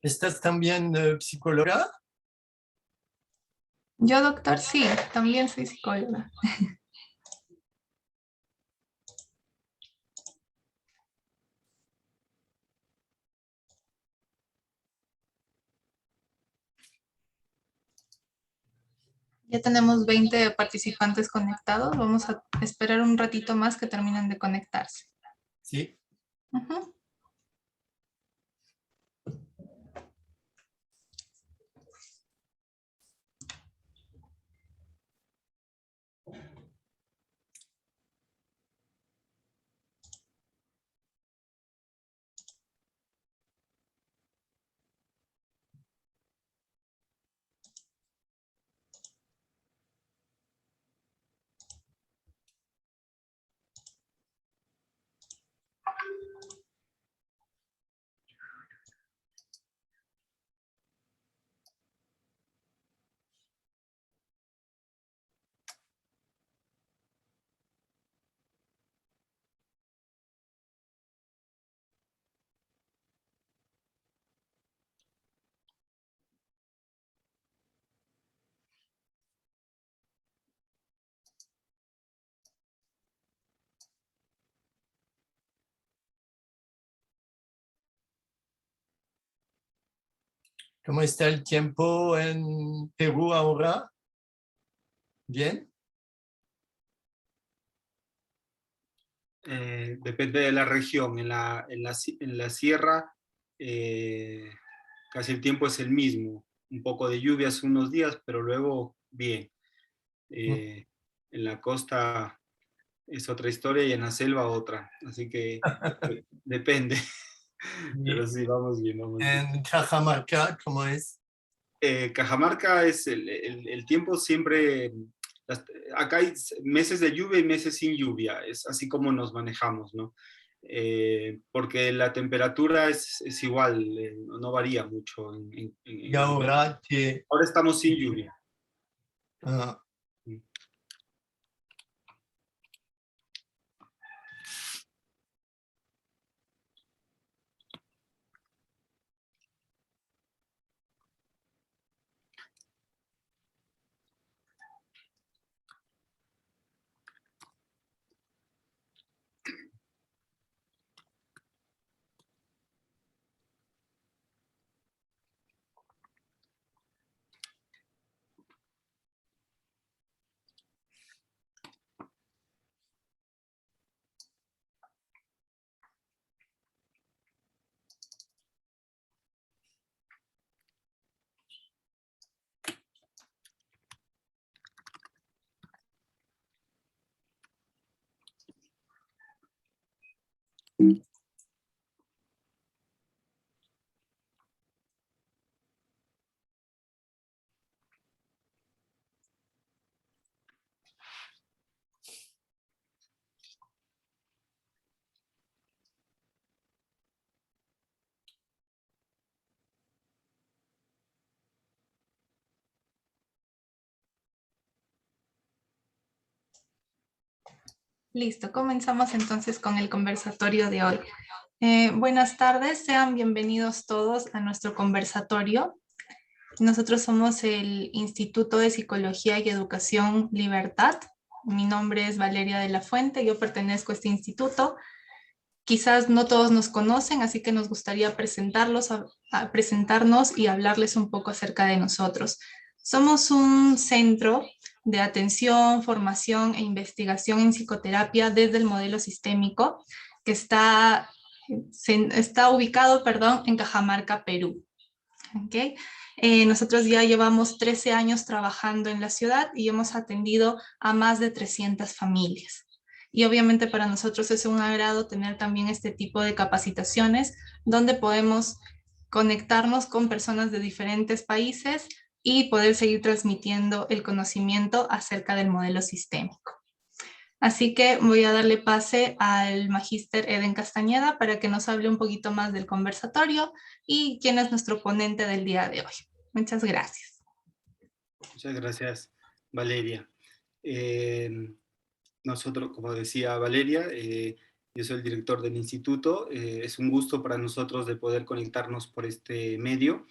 ¿Estás también psicóloga? Yo, doctor, sí, también soy psicóloga. Ya tenemos 20 participantes conectados. Vamos a esperar un ratito más que terminen de conectarse. Sí. Ujú. ¿Cómo está el tiempo en Perú ahora? ¿Bien? Depende de la región. En la sierra casi el tiempo es el mismo. Un poco de lluvia hace unos días, pero luego bien. En la costa es otra historia y en la selva otra. Así que depende. Pero sí, vamos bien, vamos bien. ¿En Cajamarca cómo es? Cajamarca es el tiempo siempre, acá hay meses de lluvia y meses sin lluvia, es así como nos manejamos, ¿no? Porque la temperatura es igual, no varía mucho. Y ahora que... Ahora estamos sin lluvia. Ah, Listo, comenzamos entonces con el conversatorio de hoy. Buenas tardes, sean bienvenidos todos a nuestro conversatorio. Nosotros somos el Instituto de Psicología y Educación Libertad. Mi nombre es Valeria de la Fuente, yo pertenezco a este instituto Quizás no todos nos conocen, así que nos gustaría presentarnos y hablarles un poco acerca de nosotros. Somos un centro de atención, formación e investigación en psicoterapia desde el modelo sistémico que está ubicado, en Cajamarca, Perú. ¿Okay? Nosotros ya llevamos 13 años trabajando en la ciudad y hemos atendido a más de 300 familias. Y obviamente para nosotros es un agrado tener también este tipo de capacitaciones donde podemos conectarnos con personas de diferentes países y poder seguir transmitiendo el conocimiento acerca del modelo sistémico. Así que voy a darle pase al magíster Eden Castañeda para que nos hable un poquito más del conversatorio y quién es nuestro ponente del día de hoy. Muchas gracias. Muchas gracias, Valeria. Nosotros, como decía Valeria, yo soy el director del instituto. Es un gusto para nosotros de poder conectarnos por este medio,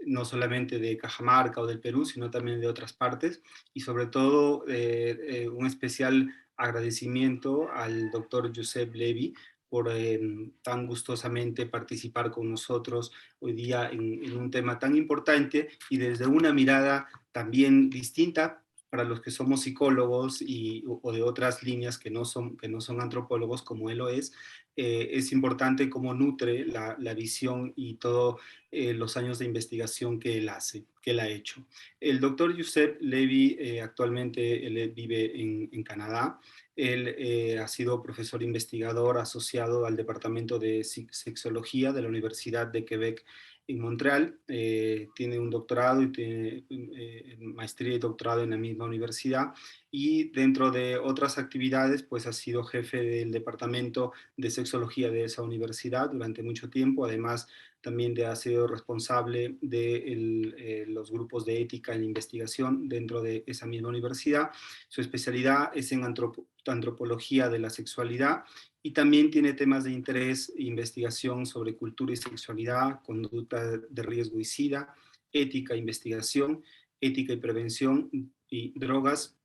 no solamente de Cajamarca o del Perú, sino también de otras partes, y sobre todo un especial agradecimiento al doctor Josep Levy por tan gustosamente participar con nosotros hoy día en un tema tan importante y desde una mirada también distinta para los que somos psicólogos o de otras líneas que no son antropólogos, como él lo es importante cómo nutre la visión y todos los años de investigación que él ha hecho. El doctor Josep Levy actualmente él vive en Canadá. Él ha sido profesor investigador asociado al Departamento de Sexología de la Universidad de Quebec en Montreal. Tiene un doctorado y tiene maestría y doctorado en la misma universidad, y dentro de otras actividades pues ha sido jefe del departamento de sexología de esa universidad durante mucho tiempo. Además también ha sido responsable de los grupos de ética en investigación dentro de esa misma universidad. Su especialidad es en antropología de la sexualidad, y también tiene temas de interés e investigación sobre cultura y sexualidad, conducta de riesgo y SIDA, ética e investigación, ética y prevención y drogas,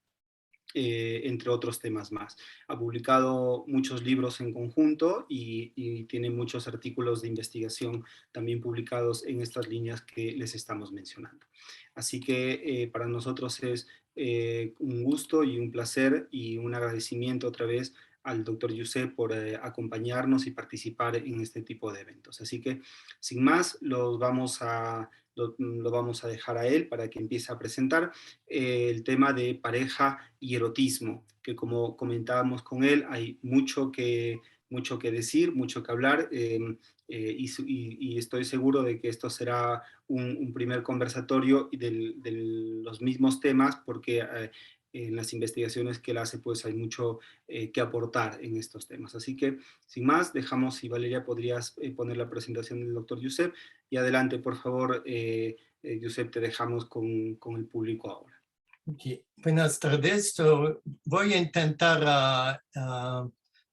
entre otros temas más. Ha publicado muchos libros en conjunto y tiene muchos artículos de investigación también publicados en estas líneas que les estamos mencionando. Así que para nosotros es un gusto y un placer y un agradecimiento otra vez al doctor Josep por acompañarnos y participar en este tipo de eventos. Así que, sin más, lo vamos a dejar a él para que empiece a presentar el tema de pareja y erotismo, que como comentábamos con él, hay mucho que decir, mucho que hablar, y estoy seguro de que esto será un primer conversatorio de los mismos temas, porque en las investigaciones que él hace, pues hay mucho que aportar en estos temas. Así que, sin más, dejamos, si Valeria podrías poner la presentación del doctor Josep, y adelante, por favor, Josep, te dejamos con el público ahora. Okay. Buenas tardes. Voy a intentar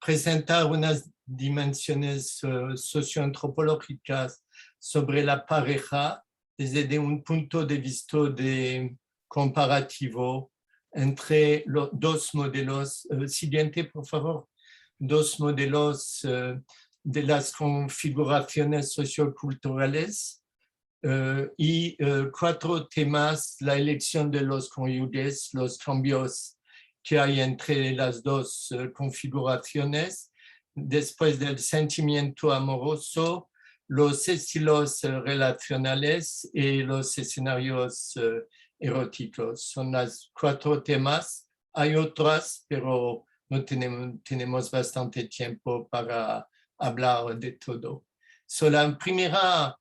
presentar unas dimensiones socioantropológicas sobre la pareja desde un punto de vista comparativo entre los dos modelos. Siguiente, por favor. Dos modelos de las configuraciones socioculturales. Y cuatro temas: la elección de los cónyuges, los cambios que hay entre las dos configuraciones, después del sentimiento amoroso, los estilos relacionales y los escenarios eróticos. Son los cuatro temas. Hay otras, pero no tenemos bastante tiempo para hablar de todo. La primera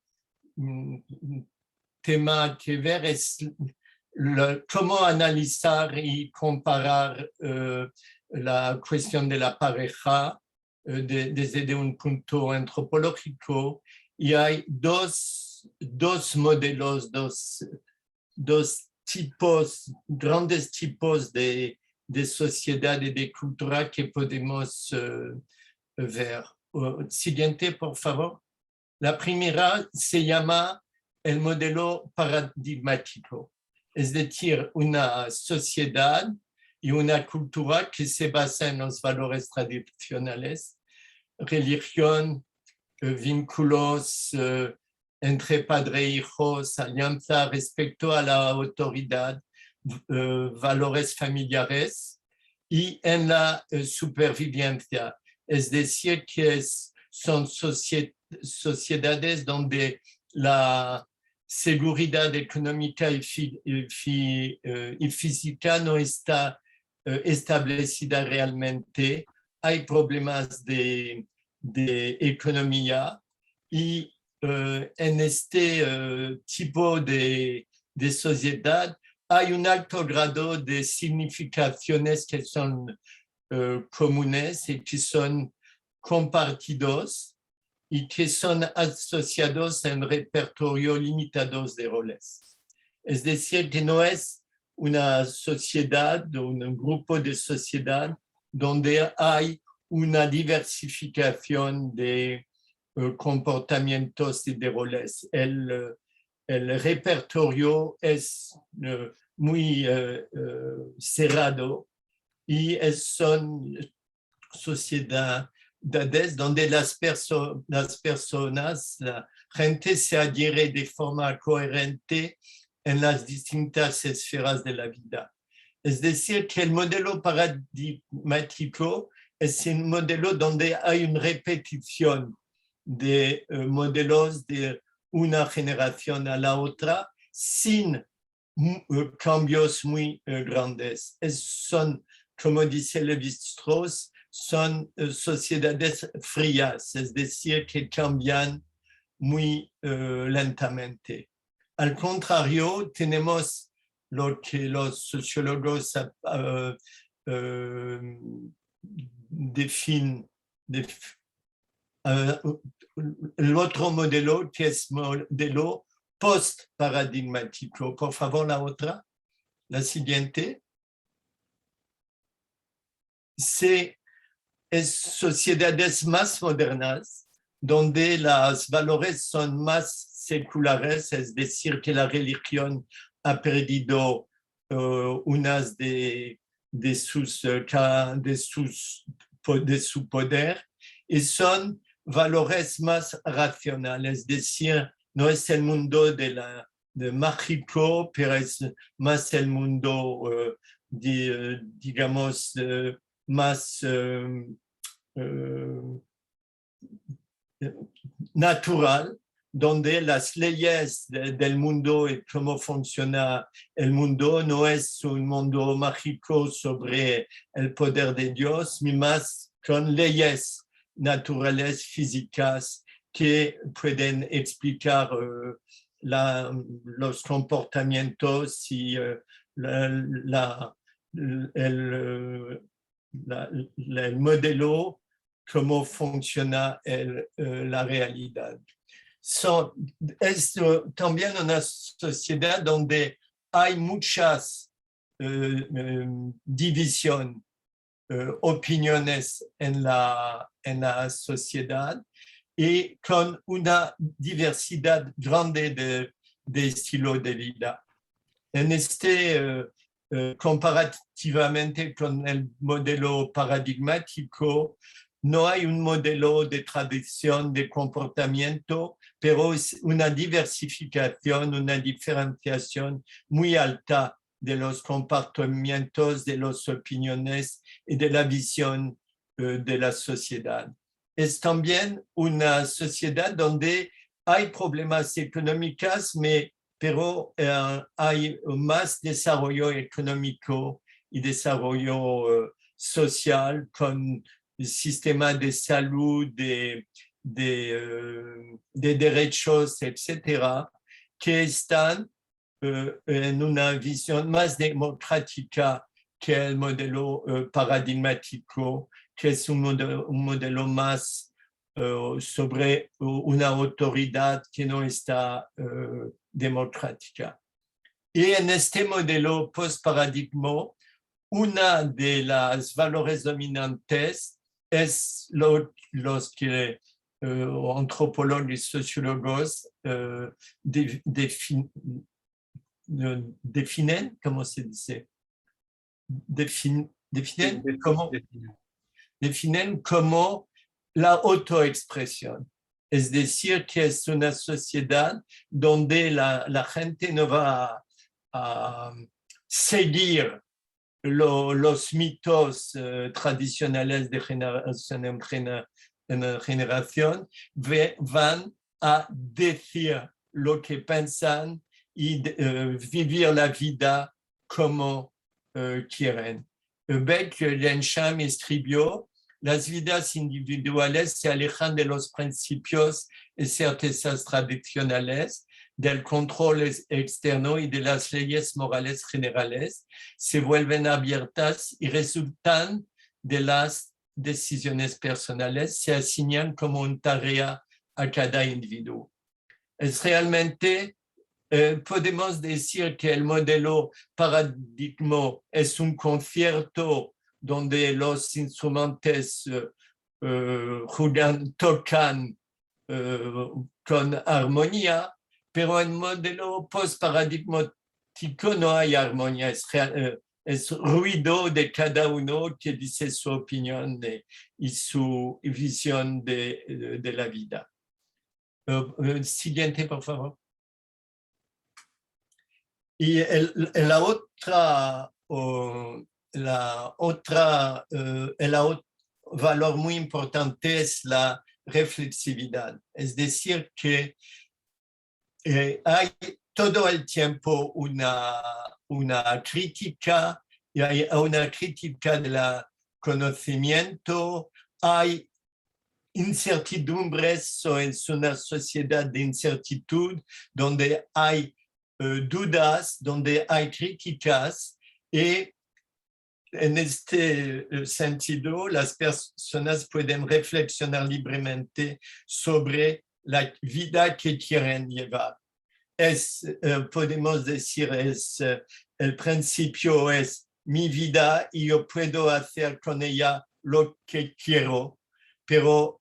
tema que ver es cómo analizar y comparar la cuestión de la pareja desde un punto antropológico. Y hay dos modelos, dos tipos, grandes tipos de sociedad y de cultura que podemos ver. Siguiente, por favor. La primera se llama el modelo paradigmático, es decir, una sociedad y una cultura que se basa en los valores tradicionales religión, vínculos entre padre e hijos, alianza respecto a la autoridad, valores familiares y en la supervivencia. Es decir, que son sociedades donde la seguridad económica y física no está establecida realmente. Hay problemas de economía y en este tipo de sociedad hay un alto grado de significaciones que son comunes y que son compartidos y que son asociados en repertorio limitados de roles. Es decir, que no es una sociedad o un grupo de sociedad donde hay una diversificación de comportamientos y de roles. El repertorio es muy cerrado y son sociedades donde las personas, la gente se adhiere de forma coherente en las distintas esferas de la vida. Es decir, que el modelo paradigmático es un modelo donde hay una repetición de modelos de una generación a la otra sin cambios muy grandes. Son, como dice Lévi-Strauss, son sociedades frías, es decir, que cambian muy lentamente. Al contrario, tenemos lo que los sociólogos definen, el otro modelo que es modelo post-paradigmático. Por favor, la otra, la siguiente. Es sociedades más modernas, donde los valores son más seculares, es decir, que la religión ha perdido unas de su poder y son valores más racionales, es decir, no es el mundo de mágico, pero es más el mundo, digamos, más natural, donde las leyes del mundo y cómo funciona el mundo no es un mundo mágico sobre el poder de Dios, ni más con leyes naturales físicas que pueden explicar los comportamientos y el modelo, cómo funciona la realidad. Es también una sociedad donde hay muchas divisiones, opiniones en la sociedad y con una diversidad grande de estilos de vida. En comparativamente con el modelo paradigmático, no hay un modelo de tradición de comportamiento, pero es una diversificación, una diferenciación muy alta de los comportamientos, de las opiniones y de la visión de la sociedad. Es también una sociedad donde hay problemas económicos, pero hay más desarrollo económico y desarrollo social con el sistema de salud, de derechos, etcétera, que están en una visión más democrática que el modelo paradigmático, que es un modelo más sobre una autoridad que no está democrática. Y en este modelo post-paradigma, una de las valores dominantes es los que antropólogos y sociólogos definen, ¿cómo se dice? Definen como la autoexpresión. Es decir, que es una sociedad donde la gente no va a seguir los mitos tradicionales de generación en generación, van a decir lo que piensan y vivir la vida como quieren. Beck-Lensham escribió: las vidas individuales se alejan de los principios y certezas tradicionales, del control externo y de las leyes morales generales, se vuelven abiertas y resultan de las decisiones personales, se asignan como una tarea a cada individuo. Es realmente, podemos decir que el modelo paradigma es un concierto donde los instrumentos tocan con armonía, pero en modelo post-paradigmático no hay armonía, es ruido de cada uno que dice su opinión y su visión de la vida. Siguiente, por favor. Y la otra valor muy importante es la reflexividad. Es decir, que hay todo el tiempo una crítica, y hay una crítica del conocimiento, hay incertidumbres, es una sociedad de incertidumbre donde hay dudas, donde hay críticas, y en este sentido las personas pueden reflexionar libremente sobre la vida que quieren llevar. Podemos decir, el principio es mi vida y yo puedo hacer con ella lo que quiero, pero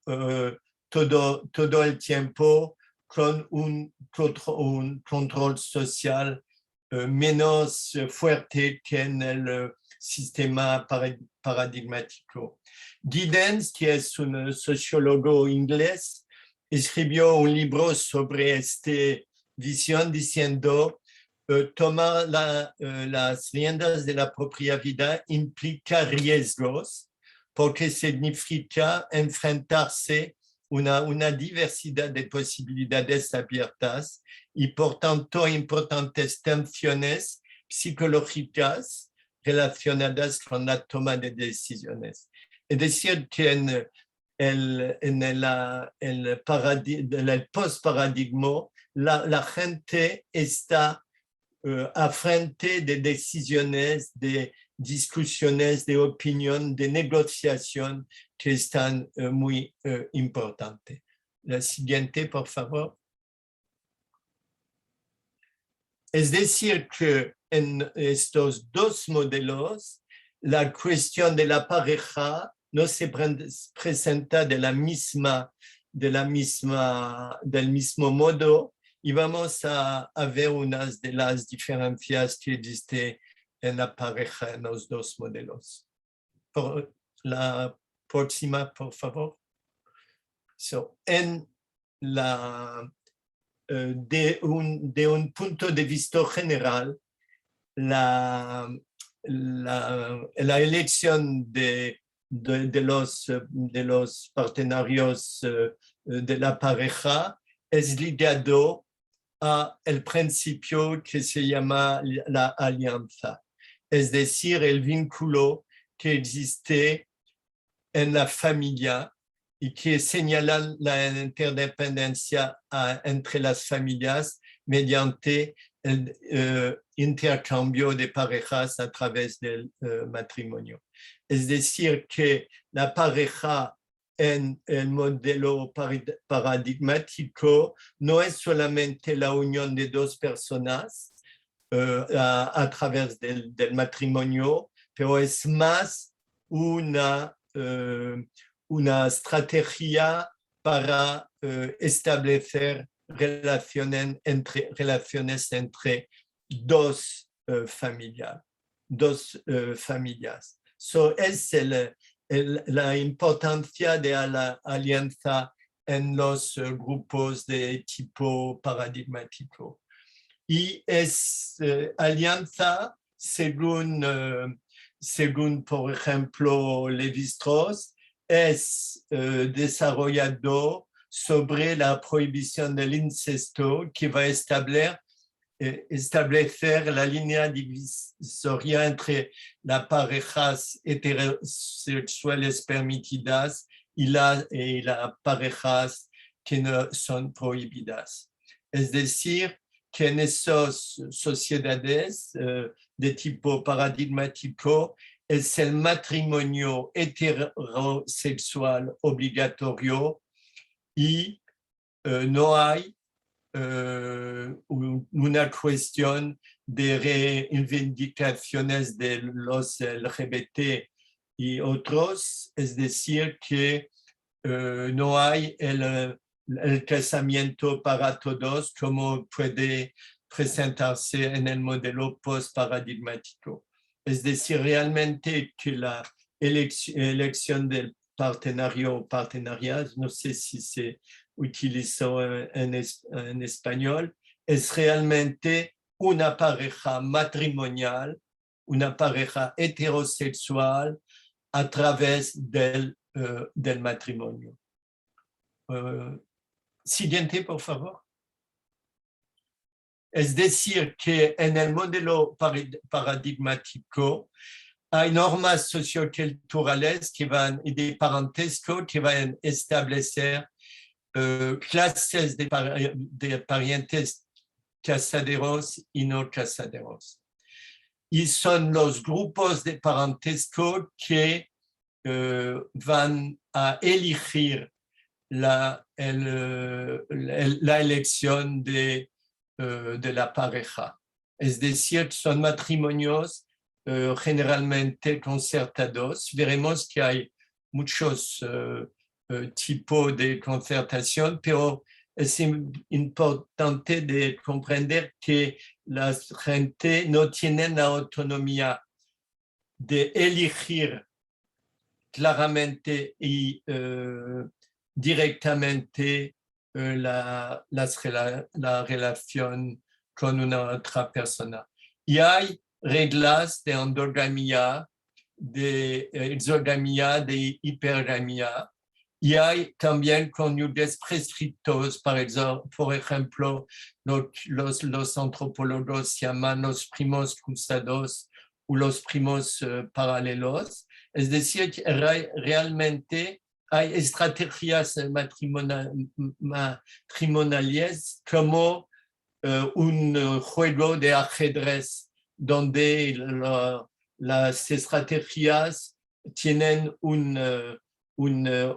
todo el tiempo con un control social menos fuerte que en el sistema paradigmático. Giddens, que es un sociólogo inglés, escribió un libro sobre esta visión diciendo: tomar las riendas de la propia vida implica riesgos, porque significa enfrentarse a una diversidad de posibilidades abiertas y, por tanto, importantes tensiones psicológicas relacionadas con la toma de decisiones. Es decir, que en el post-paradigma, la gente está a frente de decisiones, de discusiones, de opinión, de negociación que están muy importantes. La siguiente, por favor. Es decir, que en estos dos modelos, la cuestión de la pareja no se presenta del mismo modo, y vamos a ver unas de las diferencias que existen en la pareja en los dos modelos. La próxima, por favor. De un punto de vista general, la elección de los partenarios de la pareja es ligado a el principio que se llama la alianza, es decir, el vínculo que existe en la familia y que señala la interdependencia entre las familias mediante el intercambio de parejas a través del matrimonio. Es decir, que la pareja en el modelo paradigmático no es solamente la unión de dos personas a través del matrimonio, pero es más una estrategia para establecer relaciones entre dos familias. Es la importancia de la alianza en los grupos de tipo paradigmático. Y es alianza según, por ejemplo, Lévi-Strauss, es desarrollado sobre la prohibición del incesto que va a establecer la línea divisoria entre las parejas heterosexuales permitidas y las parejas que no son prohibidas. Es decir, que en esas sociedades de tipo paradigmático es el matrimonio heterosexual obligatorio y no hay una cuestión de reivindicaciones de los LGBT y otros, es decir, que no hay el casamiento para todos como puede presentarse en el modelo post-paradigmático. Es decir, realmente que la elección del partenario o partenariat, no sé si se utilizó en español, es realmente una pareja matrimonial, una pareja heterosexual a través del matrimonio. Siguiente, por favor. Es decir, que en el modelo paradigmático hay normas socioculturales y de parentesco que van a establecer clases de parientes casaderos y no casaderos. Y son los grupos de parentesco que van a elegir la elección de la pareja. Es decir, son matrimonios generalmente concertados. Veremos que hay muchos tipos de concertación, pero es importante de comprender que la gente no tiene la autonomía de elegir claramente y directamente la relación con una otra persona. Y hay reglas de endogamia, de exogamia, de hipergamia, y hay también cónyuges prescriptos, por ejemplo, los antropólogos llaman los primos cruzados o los primos paralelos. Es decir, que realmente hay estrategias matrimoniales como un juego de ajedrez donde las estrategias tienen un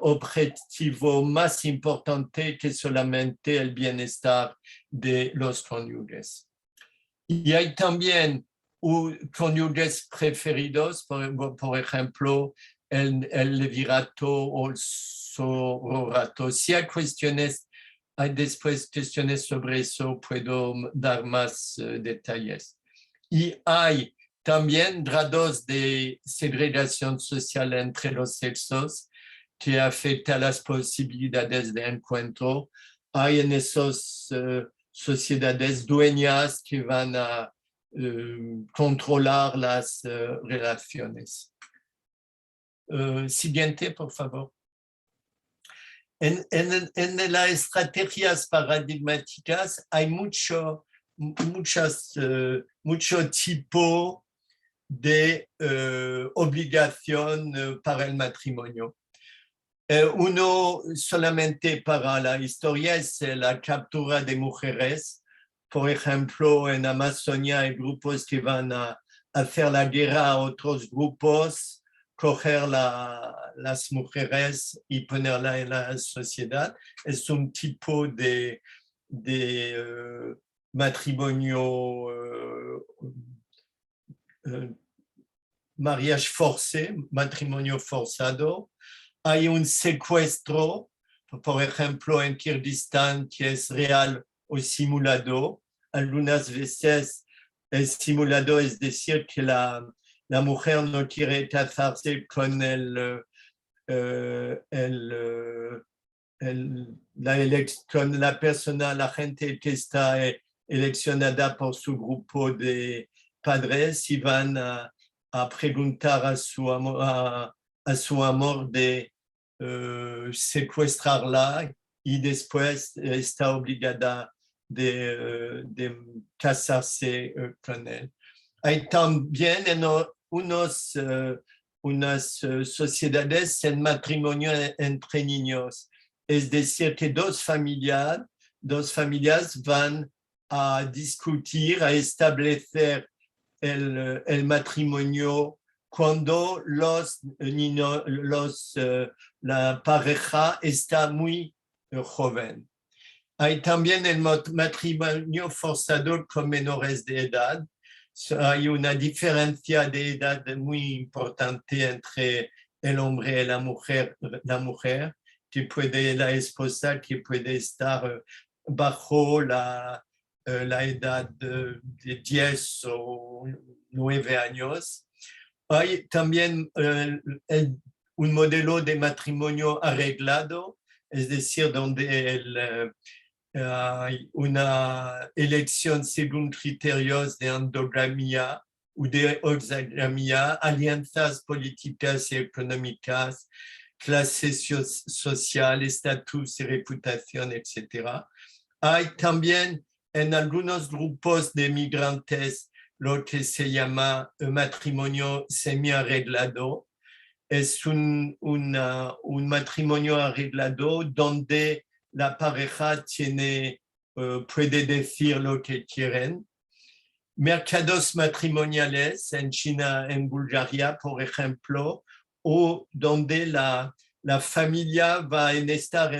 objetivo más importante que solamente el bienestar de los cónyuges. Y hay también cónyuges preferidos, por ejemplo, el levirato o el sororato. Si hay después cuestiones sobre eso, puedo dar más detalles. Y hay también grados de segregación social entre los sexos que afecta las posibilidades de encuentro. Hay en esas sociedades dueñas que van a controlar las relaciones. Siguiente, por favor. En las estrategias paradigmáticas hay mucho tipo de obligación para el matrimonio. Uno solamente para la historia es la captura de mujeres. Por ejemplo, en Amazonia hay grupos que van a hacer la guerra a otros grupos, coger las mujeres y ponerlas en la sociedad. Es un tipo de matrimonio, mariage forcé, matrimonio forzado. Hay un secuestro, por ejemplo, en Kirguistán, que es real o simulado. Algunas veces es simulado, es decir, que la mujer no quiere casarse con el la persona, la gente que está eleccionada por su grupo de padres iban a preguntar a su amor de secuestrarla y después está obligada de casarse con él. Hay también unas sociedades en matrimonio entre niños, es decir, que dos familias van a discutir, a establecer el matrimonio cuando la pareja está muy joven. Hay también el matrimonio forzado con menores de edad. Hay una diferencia de edad muy importante entre el hombre y la mujer, la esposa que puede estar bajo la edad de 10 o 9 años. Hay también un modelo de matrimonio arreglado, es decir, donde hay una elección según criterios de endogamia o de exogamia, alianzas políticas y económicas, clase social, estatus y reputación, etc. Hay también en algunos grupos de migrantes lo que se llama matrimonio semi-arreglado. Es un matrimonio arreglado donde la pareja puede decir lo que quieren. Mercados matrimoniales en China, en Bulgaria, por ejemplo, o donde la familia va a estar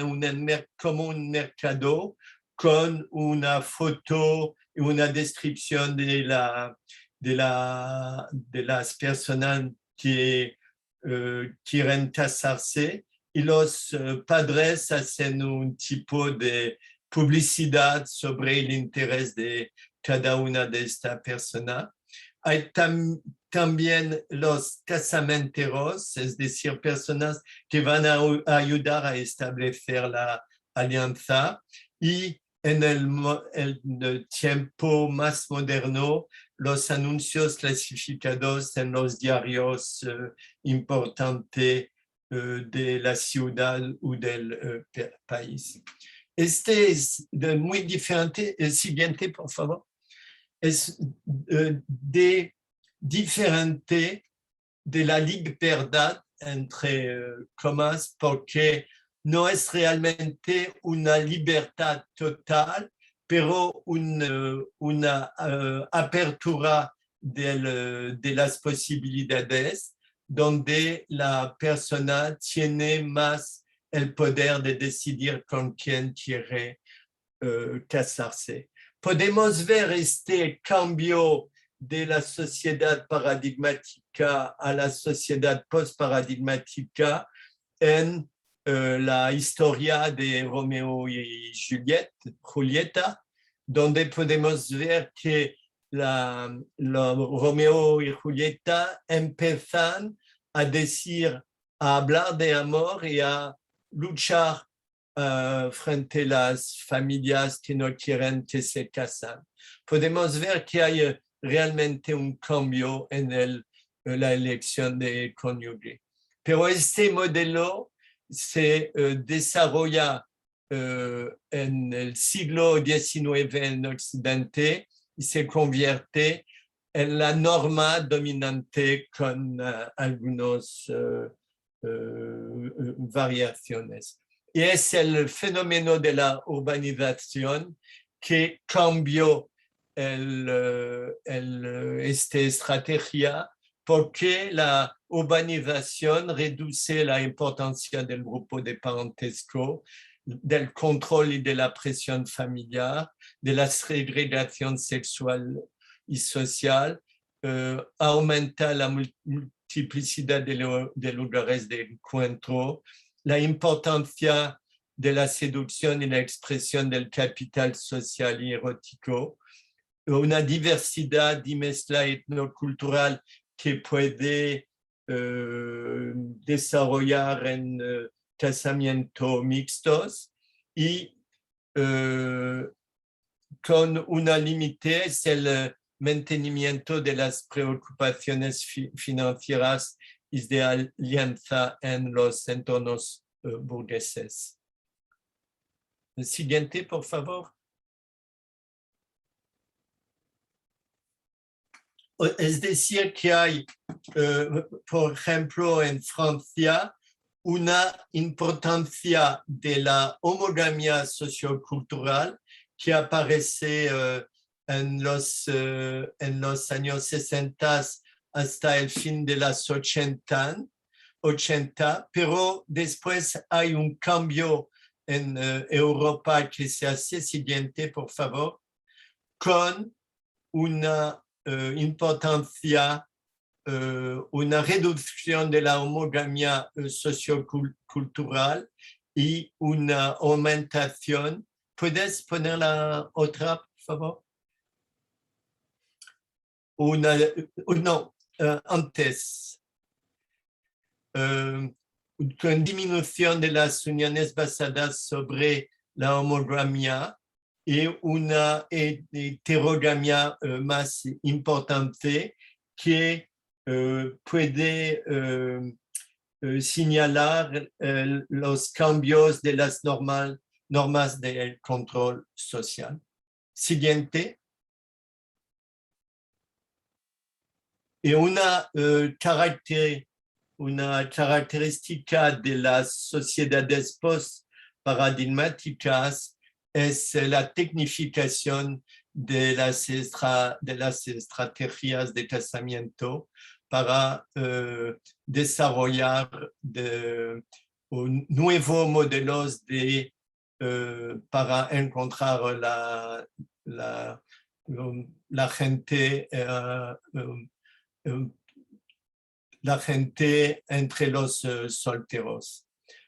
como un mercado con una foto y una descripción de las personas que quieren casarse, y los padres hacen un tipo de publicidad sobre el interés de cada una de estas personas. Hay también los casamenteros, es decir, personas que van a ayudar a establecer la alianza, y en el tiempo más moderno, los anuncios clasificados en los diarios importantes de la ciudad o del país. Este es muy diferente. El siguiente, por favor. Es diferente de la libertad, entre comas, porque no es realmente una libertad total, pero una apertura de las posibilidades, donde la persona tiene más el poder de decidir con quién quiere casarse. Podemos ver este cambio de la sociedad paradigmática a la sociedad post-paradigmática en la historia de Romeo y Julieta, donde podemos ver que Romeo y Julieta empiezan a hablar de amor y a luchar frente a las familias que no quieren que se casen. Podemos ver que hay realmente un cambio en la elección de cónyuge. Pero este modelo se desarrolla en el siglo XIX en Occidente y se convierte en la norma dominante con algunas variaciones. Y es el fenómeno de la urbanización que cambió esta estrategia, porque la urbanización reduce la importancia del grupo de parentesco, del control y de la presión familiar, de la segregación sexual y social, aumenta la multiplicidad de lugares de encuentro, la importancia de la seducción y la expresión del capital social y erótico, una diversidad y mezcla etnocultural que puede desarrollar en casamientos mixtos y con una límite es el mantenimiento de las preocupaciones financieras y de alianza en los entornos burgueses. El siguiente, por favor. Es decir, que hay, por ejemplo, en Francia, una importancia de la homogamia sociocultural que aparece en los años 60 hasta el fin de los 80, pero después hay un cambio en Europa que se hace, siguiente, por favor, con una importancia, una reducción de la homogamia sociocultural y una aumentación. ¿Puedes poner la otra, por favor? Antes. Con disminución de las uniones basadas sobre la homogamia y una heterogamia más importante que puede señalar los cambios de las normas del control social. Siguiente. Y una característica de las sociedades post-paradigmáticas es la tecnificación de las estrategias de casamiento para desarrollar nuevos modelos para encontrar la gente entre los solteros.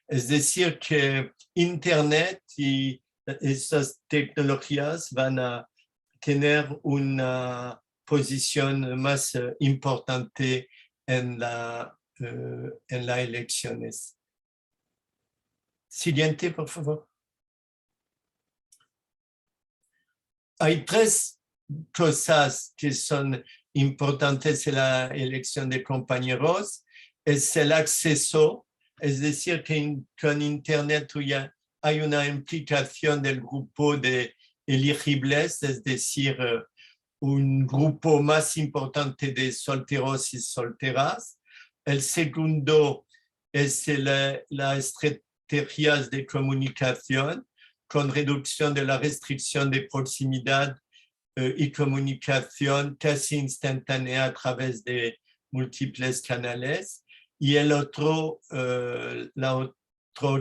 Es decir, que Internet y esas tecnologías van a tener una posición más importante en las elecciones. Siguiente, por favor. Hay tres cosas que son importantes en la elección de compañeros. Es el acceso, es decir, que con Internet ya hay una implicación del grupo de elegibles, es decir, un grupo más importante de solteros y solteras. El segundo es las estrategias de comunicación con reducción de la restricción de proximidad y comunicación casi instantánea a través de múltiples canales. Y el otro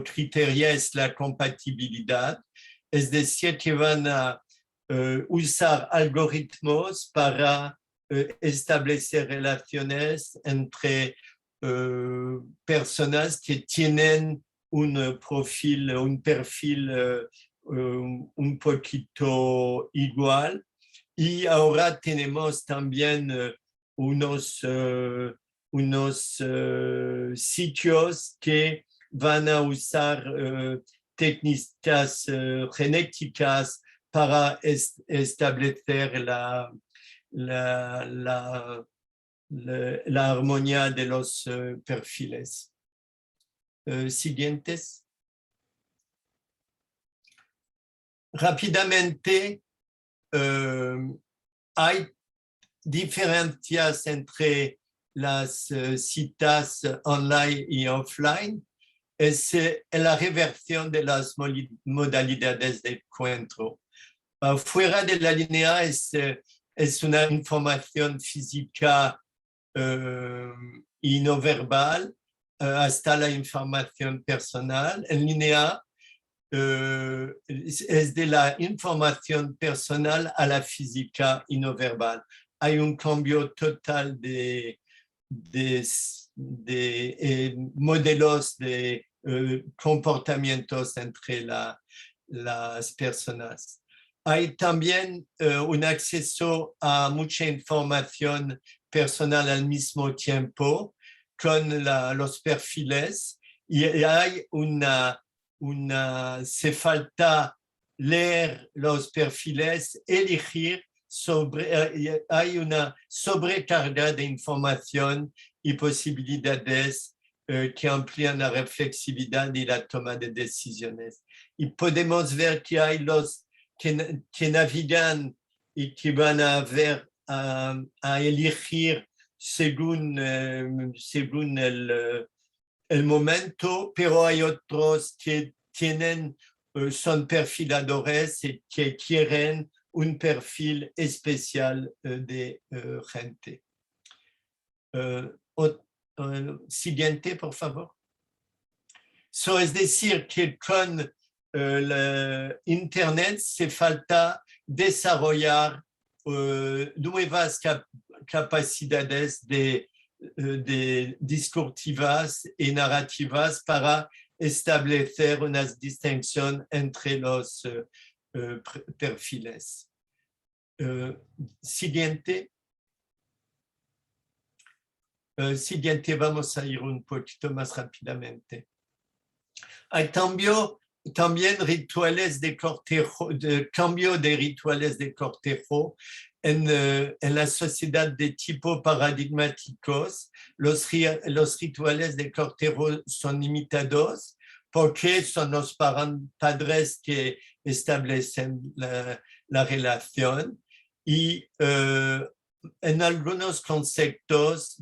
criterio es la compatibilidad, es decir, que van a usar algoritmos para establecer relaciones entre personas que tienen un perfil un poquito igual. Y ahora tenemos también unos sitios que van a usar técnicas genéticas para establecer la armonía de los perfiles. Siguientes. Rápidamente, hay diferencias entre las citas online y offline. Es la reversión de las modalidades de encuentro. Fuera de la línea es una información física y no verbal hasta la información personal. En línea es de la información personal a la física y no verbal. Hay un cambio total de modelos de comportamientos entre las personas. Hay también un acceso a mucha información personal al mismo tiempo, con los perfiles y hay se falta leer los perfiles, elegir hay una sobrecarga de información y posibilidades que amplían la reflexividad y la toma de decisiones. Y podemos ver que hay los que navegan y que van a elegir según el momento, pero hay otros que son perfiladores y que quieren un perfil especial de gente. Siguiente, por favor. Es decir, que con Internet se falta desarrollar nuevas capacidades de discursivas y narrativas para establecer una distinción entre los perfiles. Siguiente. Siguiente, vamos a ir un poquito más rápidamente. Hay también rituales de cortejo, cambio de rituales de cortejo en la sociedad de tipo paradigmáticos. Los rituales de cortejo son imitados porque son los padres que establecen la relación y en algunos contextos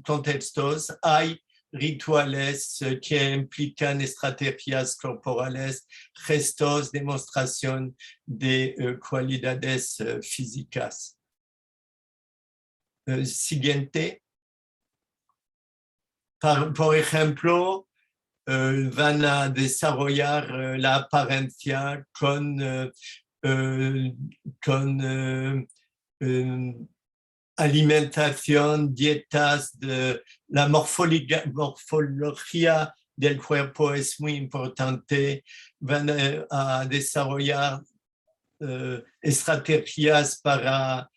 hay rituales que implican estrategias corporales, gestos, demostración de cualidades físicas. Siguiente. Por ejemplo, van a desarrollar la apariencia con alimentación, dietas, la morfología del cuerpo es muy importante. Van a desarrollar estrategias para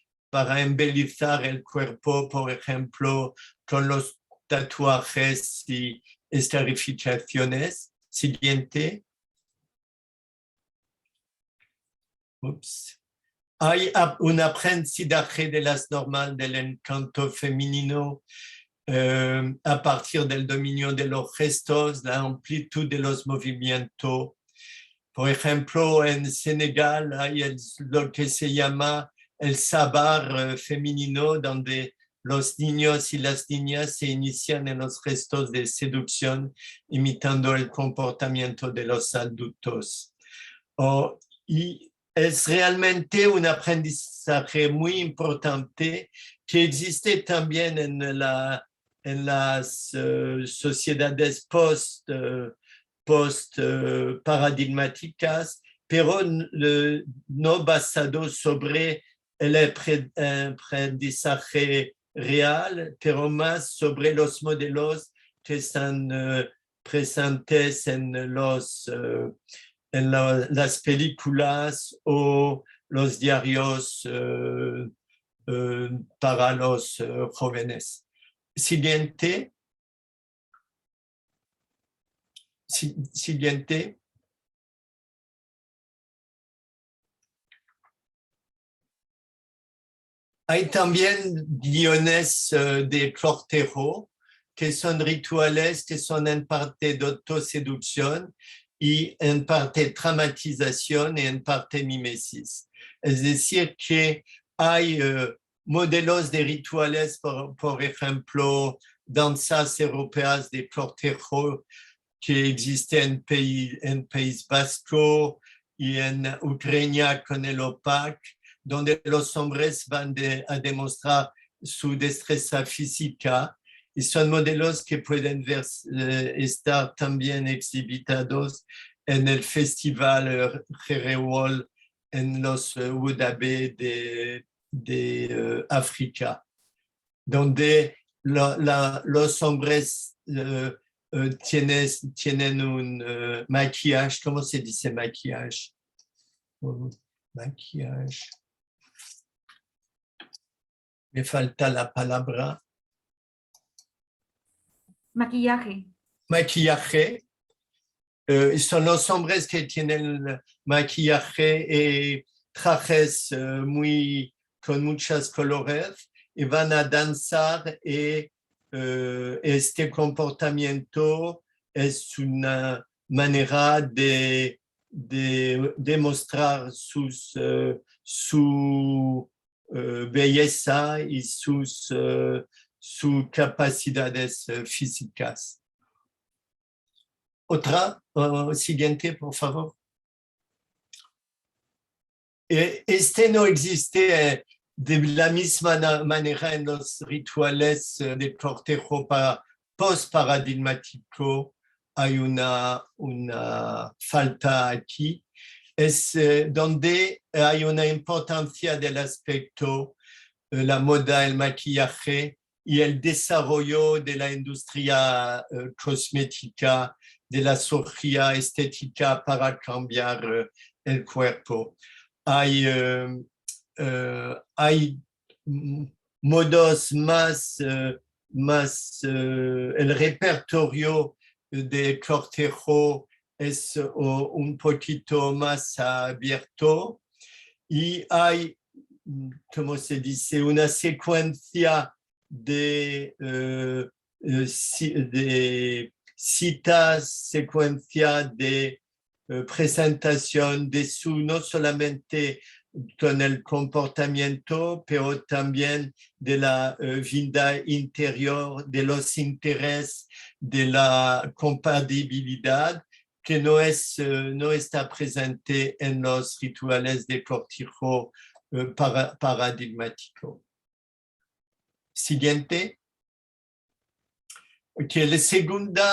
embelezar el cuerpo, por ejemplo, con los tatuajes y esterificaciones. Siguiente. Ups. Hay un aprendizaje de las normas del encanto femenino a partir del dominio de los gestos, la amplitud de los movimientos. Por ejemplo, en Senegal hay lo que se llama el sabar femenino, donde los niños y las niñas se inician en los gestos de seducción, imitando el comportamiento de los adultos. Y es realmente un aprendizaje muy importante que existe también en las sociedades post-paradigmáticas, pero no basado sobre el aprendizaje real, pero más sobre los modelos que están presentes en las películas o los diarios para los jóvenes. Siguiente. Siguiente. Hay también guiones de cortejo, que son rituales que son en parte de autoseducción y en parte traumatización y en parte mimesis. Es decir, que hay modelos de rituales, por ejemplo, danzas europeas de cortejo que existen en País Vasco y en Ucrania con el OPAC, donde los hombres van a demostrar su destreza física y son modelos que pueden estar también exhibitados en el Festival Jerewol en los Wodabé de África, donde los hombres tienen un maquillaje. ¿Cómo se dice maquillaje? Maquillaje. Me falta la palabra. Maquillaje. Maquillaje. Son los hombres que tienen maquillaje y trajes con muchos colores y van a danzar y este comportamiento es una manera de demostrar su belleza y sus capacidades físicas. Otra, siguiente, por favor. Este no existe de la misma manera en los rituales de cortejo post-paradigmático. Hay una falta aquí. Es donde hay una importancia del aspecto, la moda, el maquillaje y el desarrollo de la industria cosmética, de la cirugía estética para cambiar el cuerpo. Hay modos más el repertorio de cortejo es un poquito más abierto y hay, como se dice, una secuencia de citas, secuencia de presentación de no solamente con el comportamiento, pero también de la vida interior, de los intereses, de la compatibilidad, que no está presente en los rituales de cortejo paradigmático. Siguiente. Okay, el segundo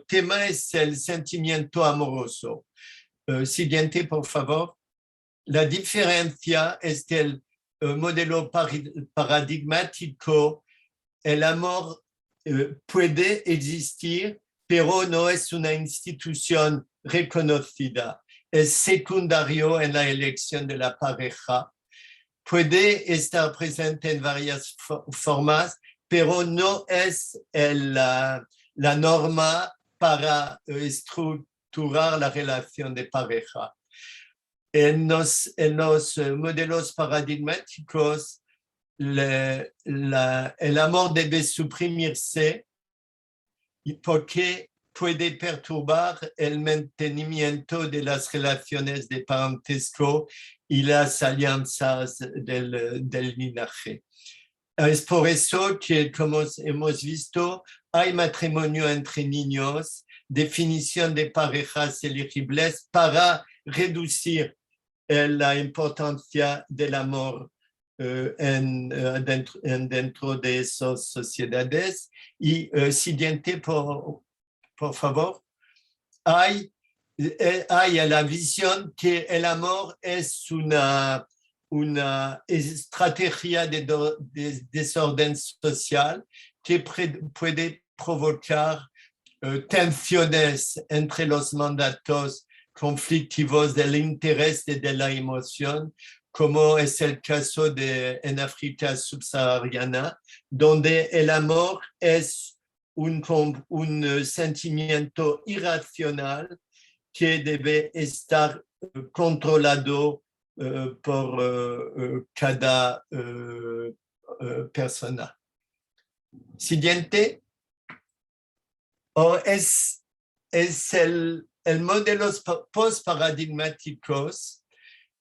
tema es el sentimiento amoroso. Siguiente, por favor. La diferencia es que el modelo paradigmático, el amor puede existir, pero no es una institución reconocida. Es secundario en la elección de la pareja. Puede estar presente en varias formas, pero no es la norma para estructurar la relación de pareja. En los modelos paradigmáticos, el amor debe suprimirse porque puede perturbar el mantenimiento de las relaciones de parentesco y las alianzas del linaje. Es por eso que, como hemos visto, hay matrimonio entre niños, definición de parejas elegibles para reducir la importancia del amor dentro de esas sociedades. Y siguiente, por favor. Hay la visión que el amor es una estrategia de desorden social que puede provocar tensiones entre los mandatos conflictivos del interés y de la emoción, como es el caso en África subsahariana, donde el amor es un sentimiento irracional que debe estar controlado por cada persona. Siguiente. Es el modelos post-paradigmáticos,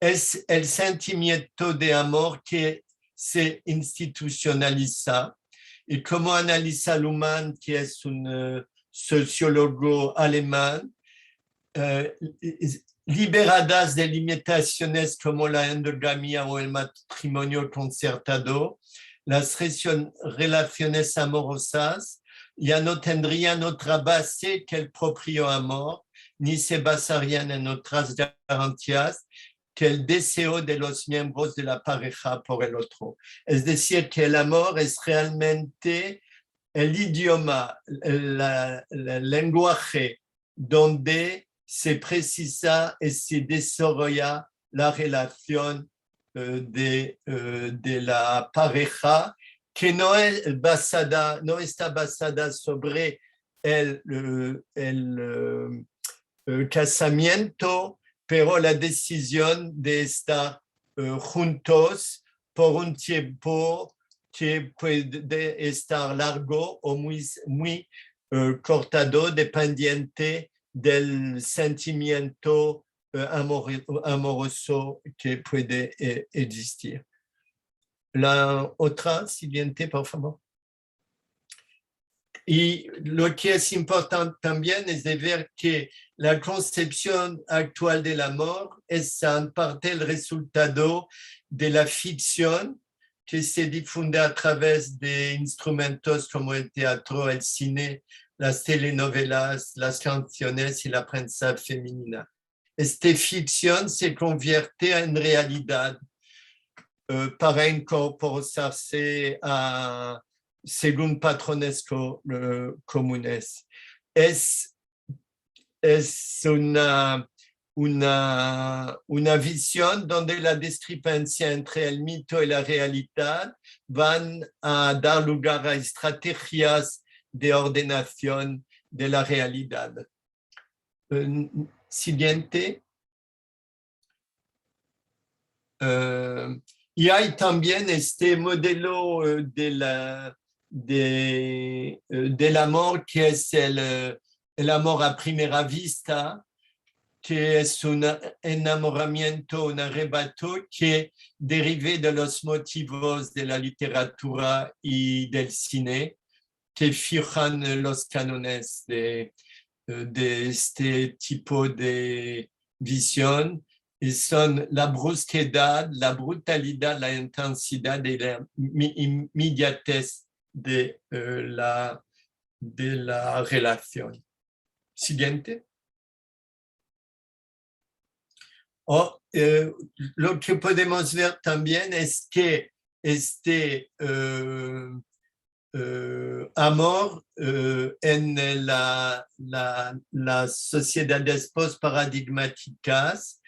es el sentimiento de amor que se institucionaliza. Y como analiza Luhmann, que es un sociólogo alemán, liberadas de limitaciones como la endogamia o el matrimonio concertado, las relaciones amorosas ya no tendrían otra base que el propio amor, ni se basarían en otras garantías que el deseo de los miembros de la pareja por el otro. Es decir, que el amor es realmente el idioma, el lenguaje donde se precisa y se desarrolla la relación de la pareja que no está basada sobre el casamiento, pero la decisión de estar juntos por un tiempo que puede estar largo o muy cortado, dependiente del sentimiento amoroso que puede existir. La otra, siguiente, por favor. Y lo que es importante también es de ver que la concepción actual del amor es en parte el resultado de la ficción que se difunde a través de instrumentos como el teatro, el cine, las telenovelas, las canciones y la prensa femenina. Esta ficción se convierte en realidad para incorporarse según patrones comunes. Es una visión donde la discrepancia entre el mito y la realidad van a dar lugar a estrategias de ordenación de la realidad. Siguiente. Y hay también este modelo del amor que es el amor a primera vista, que es un enamoramiento, un arrebato que derive de los motivos de la literatura y del cine, que fijan los cánones de este tipo de visión. Y son la brusquedad, la brutalidad, la intensidad y la inmediatez de la relación. Siguiente. Lo que podemos ver también es que este amor en las sociedades post-paradigmáticas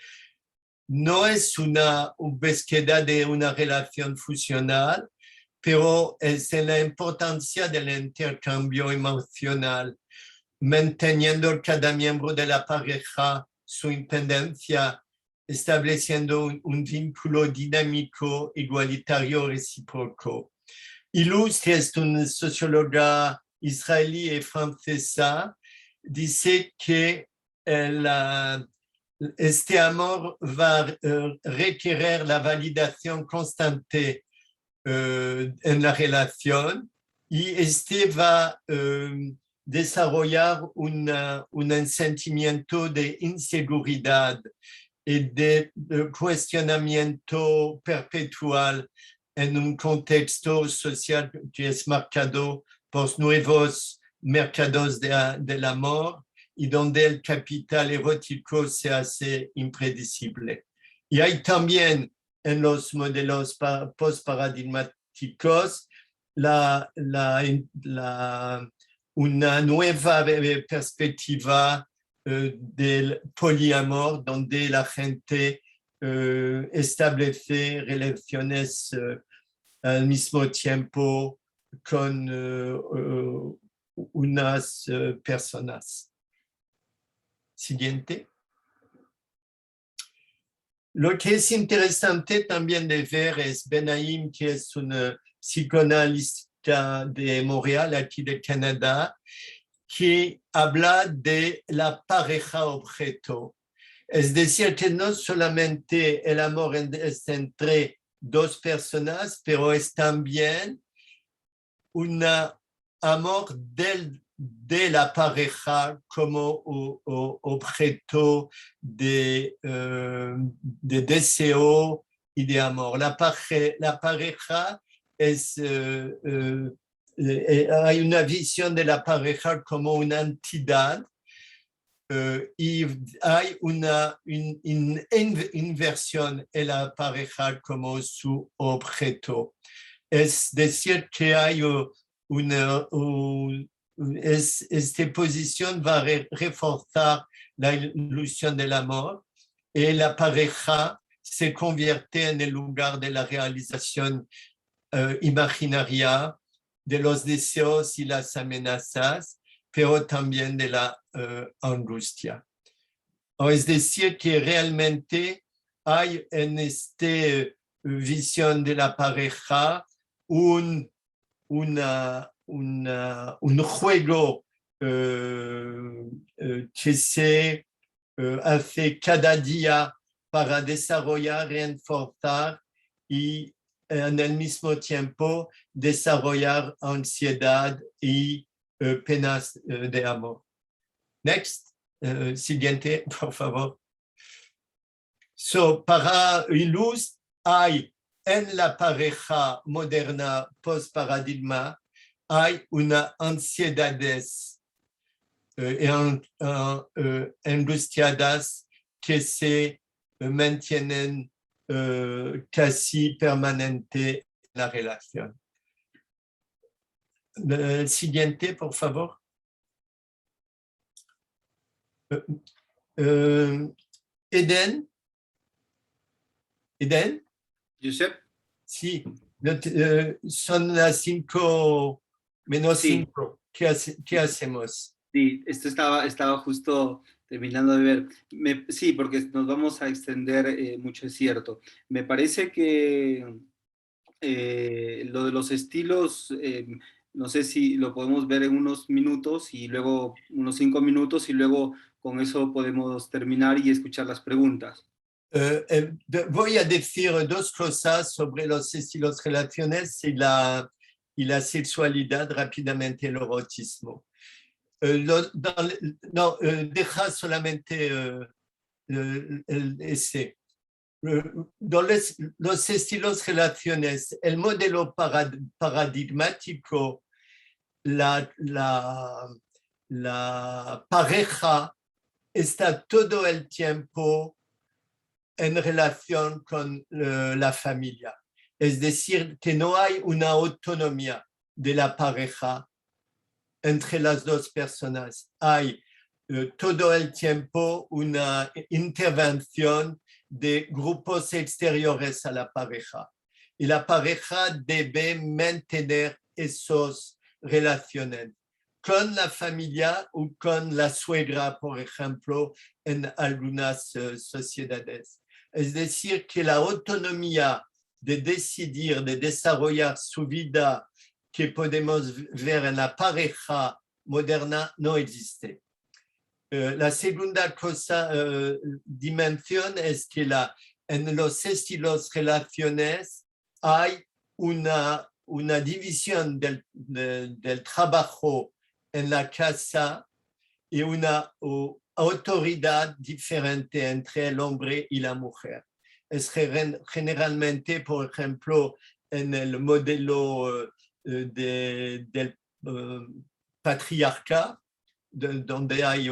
no es una búsqueda de una relación funcional, pero es en la importancia del intercambio emocional, manteniendo cada miembro de la pareja su independencia, estableciendo un vínculo dinámico, igualitario, recíproco. Iluz, que es una socióloga israelí y francesa, dice que este amor va a requerir la validación constante en la relación y este va a desarrollar un sentimiento de inseguridad y de cuestionamiento perpetual en un contexto social que es marcado por nuevos mercados del amor y donde el capital erótico se hace impredecible. Y hay también en los modelos post-paradigmáticos una nueva perspectiva del poliamor, donde la gente establece relaciones al mismo tiempo con unas personas. Siguiente. Lo que es interesante también de ver es Benaim, que es una psicoanalista de Montreal, aquí de Canadá, que habla de la pareja objeto. Es decir, que no solamente el amor es entre dos personas, pero es también un amor de la pareja como objeto de deseo y de amor. La pareja es, hay una visión de la pareja como una entidad y hay una inversión en la pareja como su objeto. Es decir, que hay esta posición va a reforzar la ilusión del amor y la pareja se convierte en el lugar de la realización imaginaria, de los deseos y las amenazas, pero también de la angustia. Es decir, que realmente hay en esta visión de la pareja un juego que se hace cada día para desarrollar, reforzar y en el mismo tiempo desarrollar ansiedad y penas de amor. Next. Siguiente, por favor. Para ilustrar, hay en la pareja moderna post-paradigma, hay una ansiedades y angustiadas que se mantienen casi permanente en la relación. El siguiente, por favor. Eden? Josep. Sí, son las 5 menos 5. Sí. ¿Qué hacemos? Sí, esto estaba justo terminando de ver. Sí, porque nos vamos a extender mucho, es cierto. Me parece que lo de los estilos, no sé si lo podemos ver en unos minutos y luego unos 5 minutos y luego con eso podemos terminar y escuchar las preguntas. Voy a decir 2 cosas sobre los estilos relaciones y la sexualidad rápidamente, el erotismo. Deja solamente ese. Dans los estilos relaciones, el modelo paradigmático, la pareja está todo el tiempo en relación con la familia. Es decir, que no hay una autonomía de la pareja entre las 2 personas. Hay todo el tiempo una intervención de grupos exteriores a la pareja. Y la pareja debe mantener esas relaciones con la familia o con la suegra, por ejemplo, en algunas sociedades. Es decir, que la autonomía de decidir, de desarrollar su vida que podemos ver en la pareja moderna no existe. La segunda dimensión es que en los estilos relaciones hay una división del trabajo en la casa y una autoridad diferente entre el hombre y la mujer. Es generalmente, por ejemplo, en el modelo del patriarca, donde hay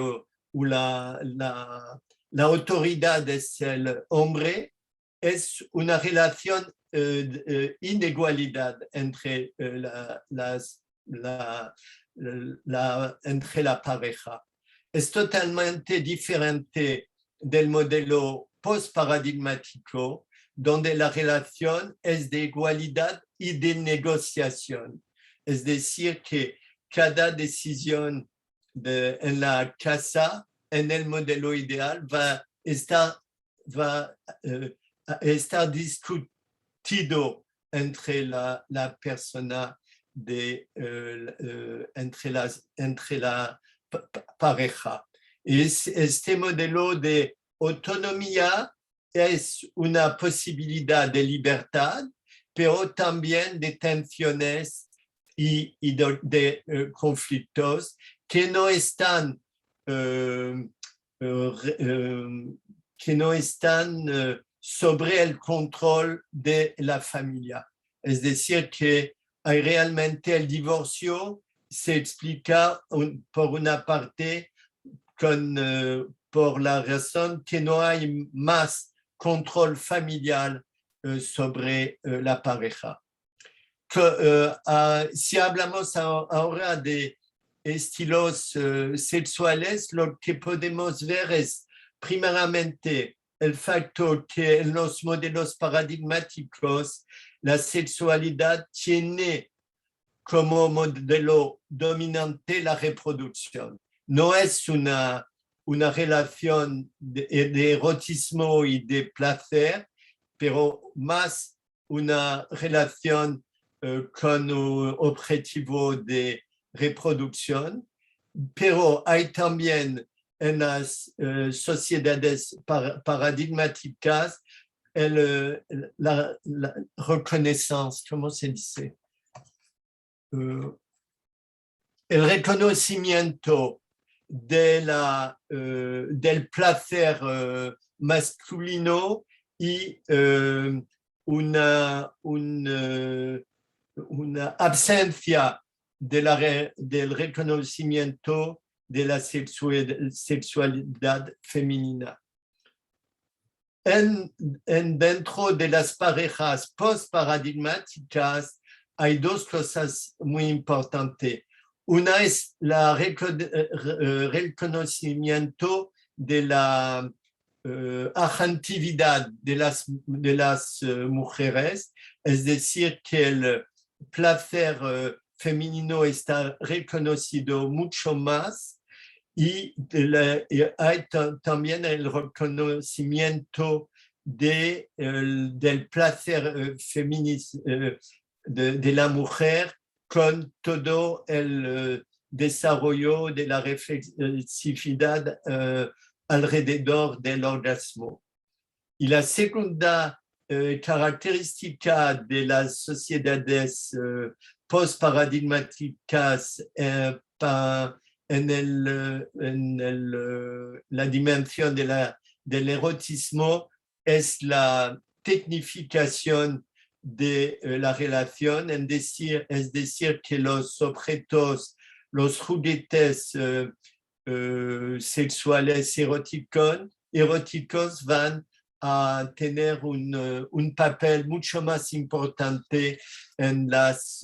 la autoridad es el hombre, es una relación inigualdad entre entre la pareja. Es totalmente diferente del modelo post-paradigmático, donde la relación es de igualdad y de negociación. Es decir, que cada decisión en la casa, en el modelo ideal, va a estar discutido entre la persona entre la pareja. Y este modelo de autonomía es una posibilidad de libertad, pero también de tensiones y de conflictos que no están sobre el control de la familia. Es decir, que hay realmente el divorcio se explica por una parte por la razón que no hay más control familiar sobre la pareja. Si hablamos ahora de estilos sexuales, lo que podemos ver es primeramente el factor que en los modelos paradigmáticos la sexualidad tiene como modelo dominante la reproducción. No es una relación de erotismo y de placer, pero más una relación con un objetivo de reproducción. Pero hay también en las sociedades paradigmáticas la reconnaissance, ¿cómo se dice? El reconocimiento del placer masculino y una ausencia del reconocimiento de la sexualidad femenina. Dentro de las parejas post-paradigmáticas hay dos cosas muy importantes. Una es el reconocimiento de la agentividad de las mujeres, es decir, que el placer femenino está reconocido mucho más y hay también el reconocimiento del placer femenino de la mujer con todo el desarrollo de la reflexividad alrededor del orgasmo. Y la segunda característica de las sociedades post-paradigmáticas en la dimensión del erotismo es la tecnificación de la relación, es decir, que los objetos, los juguetes sexuales eróticos van a tener un papel mucho más importante en los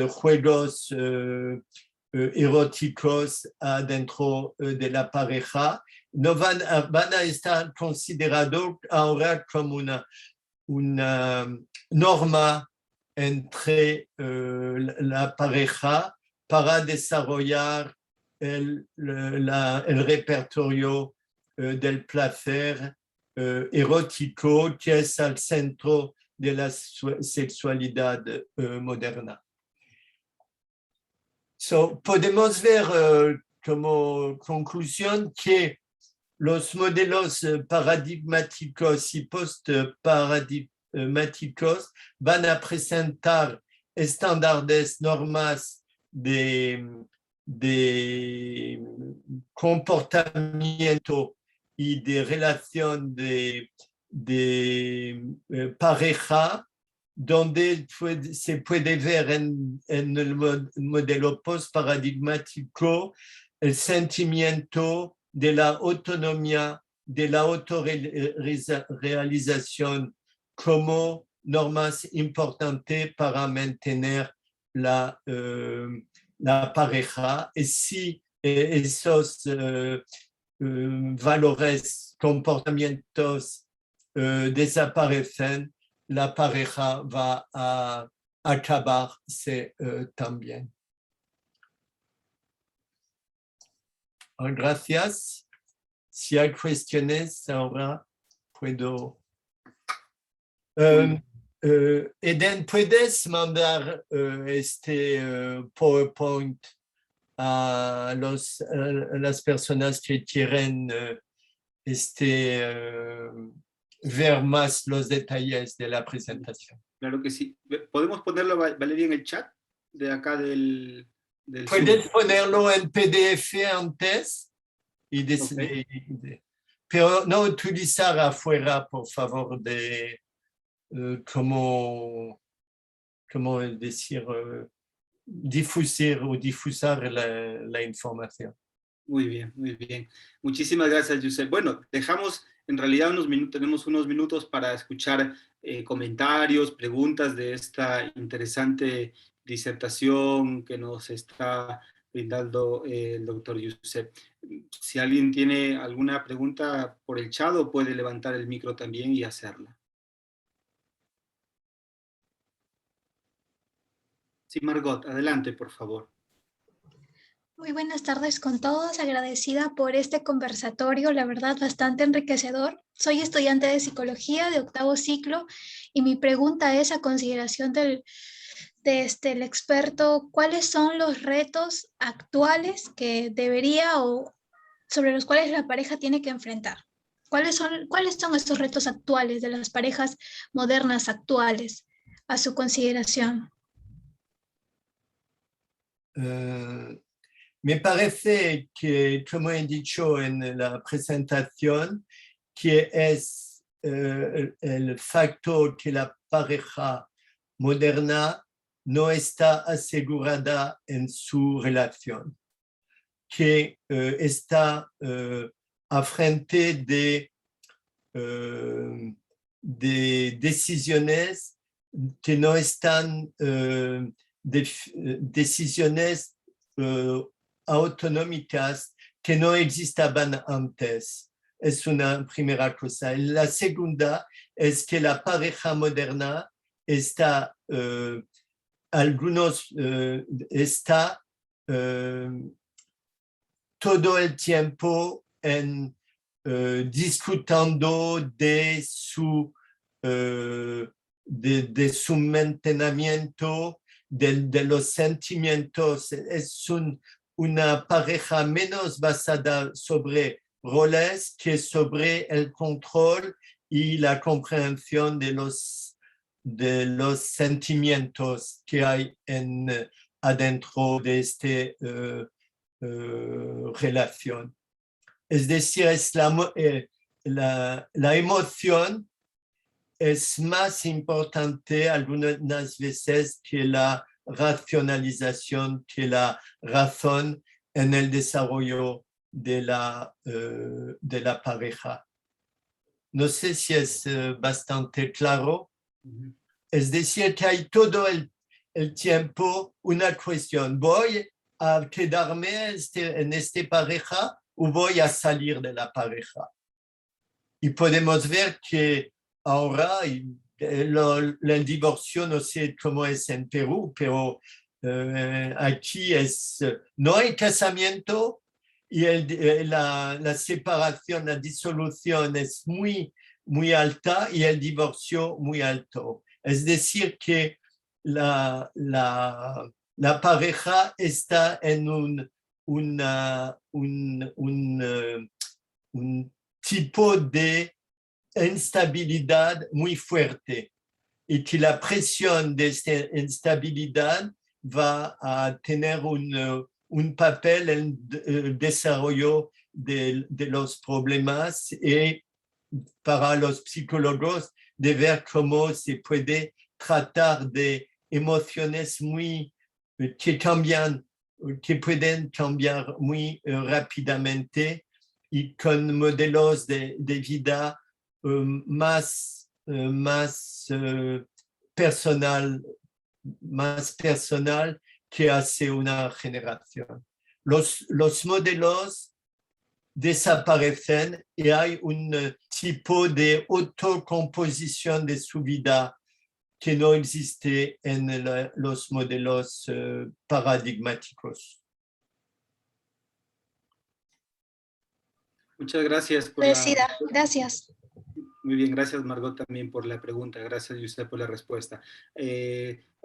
juegos eróticos adentro de la pareja. No van a estar considerados ahora como una norma entre la pareja para desarrollar el repertorio del placer erótico que es al centro de la sexualidad moderna. Podemos ver como conclusión que los modelos paradigmáticos y post-paradigmáticos van a presentar estándares, normas de comportamiento y de relación de pareja, donde se puede ver en el modelo post-paradigmático el sentimiento de la autonomía, de la autorrealización como normas importantes para mantener la pareja. Y si esos valores, comportamientos desaparecen, la pareja va a acabarse también. Gracias. Si hay cuestiones, ahora puedo. Eden, ¿puedes mandar este PowerPoint a las personas que quieren ver más los detalles de la presentación? Claro que sí. ¿Podemos ponerlo, Valeria, en el chat de acá del Puedes Zoom? ponerlo en PDF antes, pero no utilizar afuera, por favor, de como decir, difusar la información. Muy bien, muy bien. Muchísimas gracias, Josep. Bueno, dejamos en realidad tenemos unos minutos para escuchar comentarios, preguntas de esta interesante disertación que nos está brindando el doctor Youssef. Si alguien tiene alguna pregunta por el chat, o puede levantar el micro también y hacerla. Sí, Margot, adelante, por favor. Muy buenas tardes con todos, agradecida por este conversatorio, la verdad bastante enriquecedor. Soy estudiante de psicología de 8º ciclo y mi pregunta es a consideración del el experto, ¿cuáles son los retos actuales que debería o sobre los cuales la pareja tiene que enfrentar? ¿Cuáles son estos retos actuales de las parejas modernas actuales a su consideración? Me parece que, como he dicho en la presentación, que es el factor que la pareja moderna no está asegurada en su relación, que está a frente de decisiones que no están decisiones autonómicas que no existaban antes. Es una primera cosa. La segunda es que la pareja moderna está, está todo el tiempo disfrutando de su mantenimiento, de los sentimientos. Es una pareja menos basada sobre roles que sobre el control y la comprensión de los sentimientos que hay adentro de esta relación. Es decir, es la emoción es más importante algunas veces que la racionalización, que la razón en el desarrollo de la pareja. No sé si es bastante claro. Es decir, que hay todo el tiempo una cuestión. ¿Voy a quedarme en esta pareja o voy a salir de la pareja? Y podemos ver que ahora el divorcio, no sé cómo es en Perú, pero aquí no hay casamiento y la separación, la disolución es muy, muy alta y el divorcio muy alto. Es decir, que la pareja está en un tipo de instabilidad muy fuerte y que la presión de esta instabilidad va a tener un papel en el desarrollo de los problemas y para los psicólogos de ver cómo se puede tratar de emociones que pueden cambiar muy rápidamente y con modelos de vida más personal que hace una generación. Los modelos desaparecen y hay un tipo de autocomposición de su vida que no existe en los modelos paradigmáticos. Muchas gracias por Gracias. Muy bien, gracias Margot también por la pregunta, gracias Youssef por la respuesta.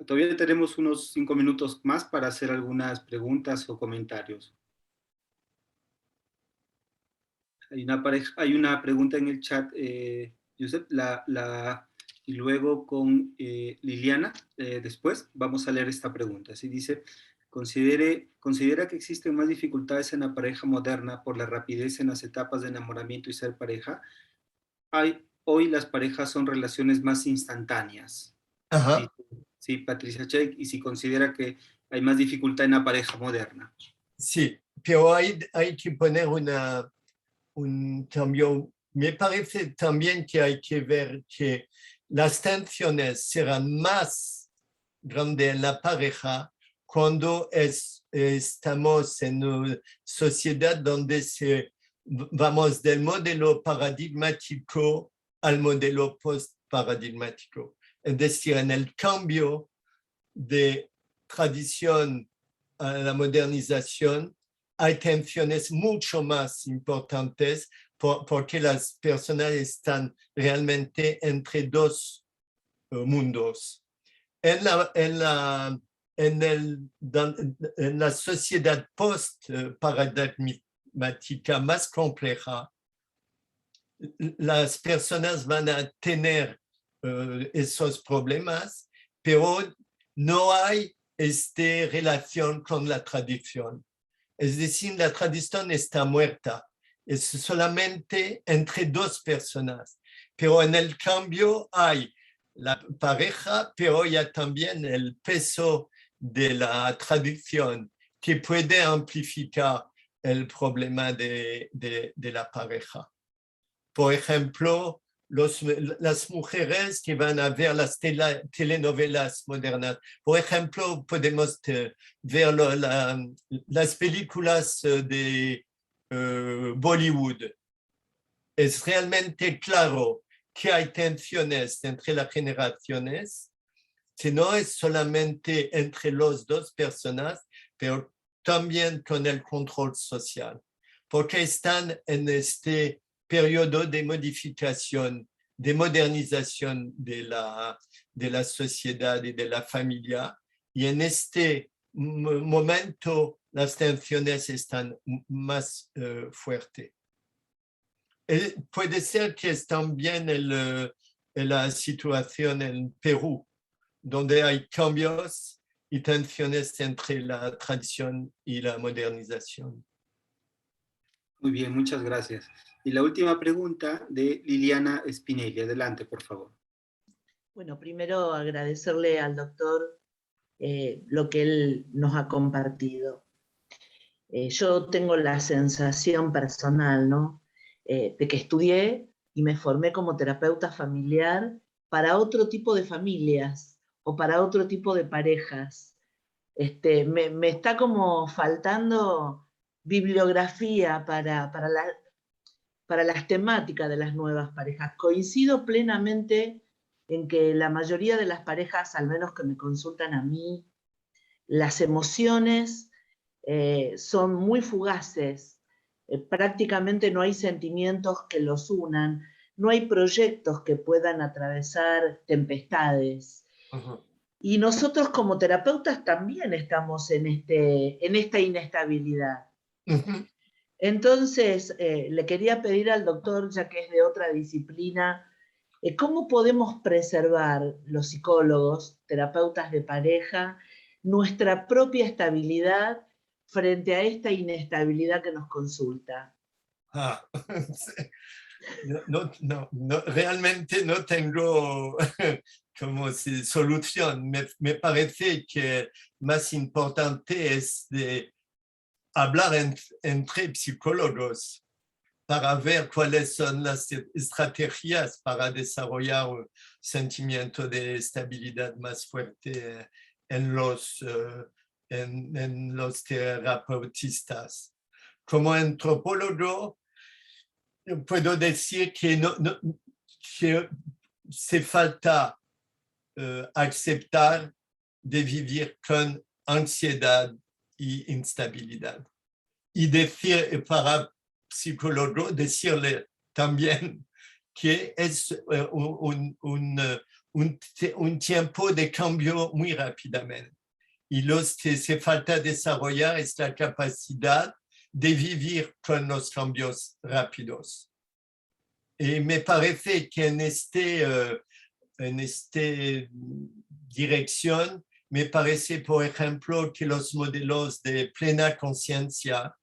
Todavía tenemos unos 5 minutos más para hacer algunas preguntas o comentarios. Hay una pregunta en el chat, Youssef, y luego con Liliana, después vamos a leer esta pregunta. Así dice: ¿Considera que existen más dificultades en la pareja moderna por la rapidez en las etapas de enamoramiento y ser pareja? Hoy las parejas son relaciones más instantáneas. Ajá. Sí, Patricia Check, y si considera que hay más dificultad en la pareja moderna. Sí, pero hay que poner un cambio. Me parece también que hay que ver que las tensiones serán más grandes en la pareja cuando es estamos en una sociedad donde vamos del modelo paradigmático al modelo post-paradigmático. Es decir, en el cambio de tradición a la modernización hay tensiones mucho más importantes porque las personas están realmente entre dos mundos. En la sociedad post-paradigmática más compleja, las personas van a tener esos problemas, pero no hay esta relación con la tradición. Es decir, la tradición está muerta. Es solamente entre dos personas. Pero en el cambio hay la pareja, pero ya también el peso de la tradición que puede amplificar el problema de la pareja. Por ejemplo, las mujeres que van a ver las telenovelas modernas. Por ejemplo, podemos ver las películas de Bollywood. Es realmente claro que hay tensiones entre las generaciones, que no es solamente entre las dos personas, pero también con el control social, porque están en este periodo de modificación, de modernización de la sociedad y de la familia, y en este momento las tensiones están más fuertes. Puede ser que es también la situación en Perú, donde hay cambios y tensiones entre la tradición y la modernización. Muy bien, muchas gracias. Y la última pregunta de Liliana Spinelli. Adelante, por favor. Bueno, primero agradecerle al doctor lo que él nos ha compartido. Yo tengo la sensación personal, ¿no? De que estudié y me formé como terapeuta familiar para otro tipo de familias o para otro tipo de parejas. Me está como faltando bibliografía para las temáticas de las nuevas parejas. Coincido plenamente en que la mayoría de las parejas, al menos que me consultan a mí, las emociones son muy fugaces, prácticamente no hay sentimientos que los unan, no hay proyectos que puedan atravesar tempestades. Uh-huh. Y nosotros como terapeutas también estamos en esta inestabilidad. Uh-huh. Entonces, le quería pedir al doctor, ya que es de otra disciplina, ¿cómo podemos preservar los psicólogos, terapeutas de pareja, nuestra propia estabilidad frente a esta inestabilidad que nos consulta? Realmente no tengo como solución. Me parece que más importante es de hablar entre psicólogos para ver cuáles son las estrategias para desarrollar un sentimiento de estabilidad más fuerte en los terapeutistas. Como antropólogo, puedo decir que, que se falta aceptar de vivir con ansiedad y instabilidad. Y decir para psicólogo, decirle también que es un tiempo de cambio muy rápidamente. Y lo que se falta desarrollar es la capacidad de vivir con los cambios rápidos. Y me parece que en esta dirección, me parece, por ejemplo, que los modelos de plena conciencia,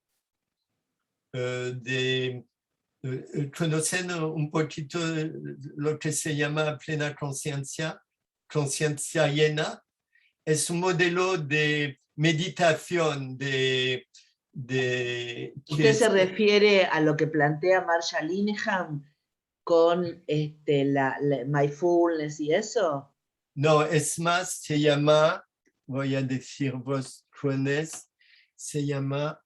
¿conocen un poquito lo que se llama plena conciencia? Conciencia llena. Es un modelo de meditación, ¿Usted se refiere a lo que plantea Marsha Linehan con la mindfulness y eso? No, es más, se llama, voy a decir vos cuál es, se llama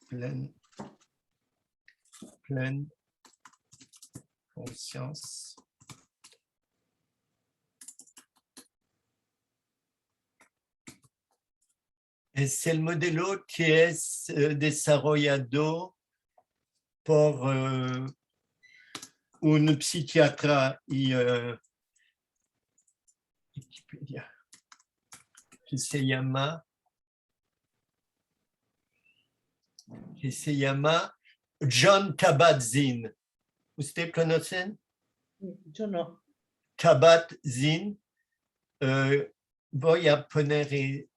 pleine conscience. Es el modelo que es desarrollado por un psiquiatra y Wikipedia, que se llama John Kabat-Zinn. ¿Usted conocen? Yo no. Kabat-Zinn. Voy a poner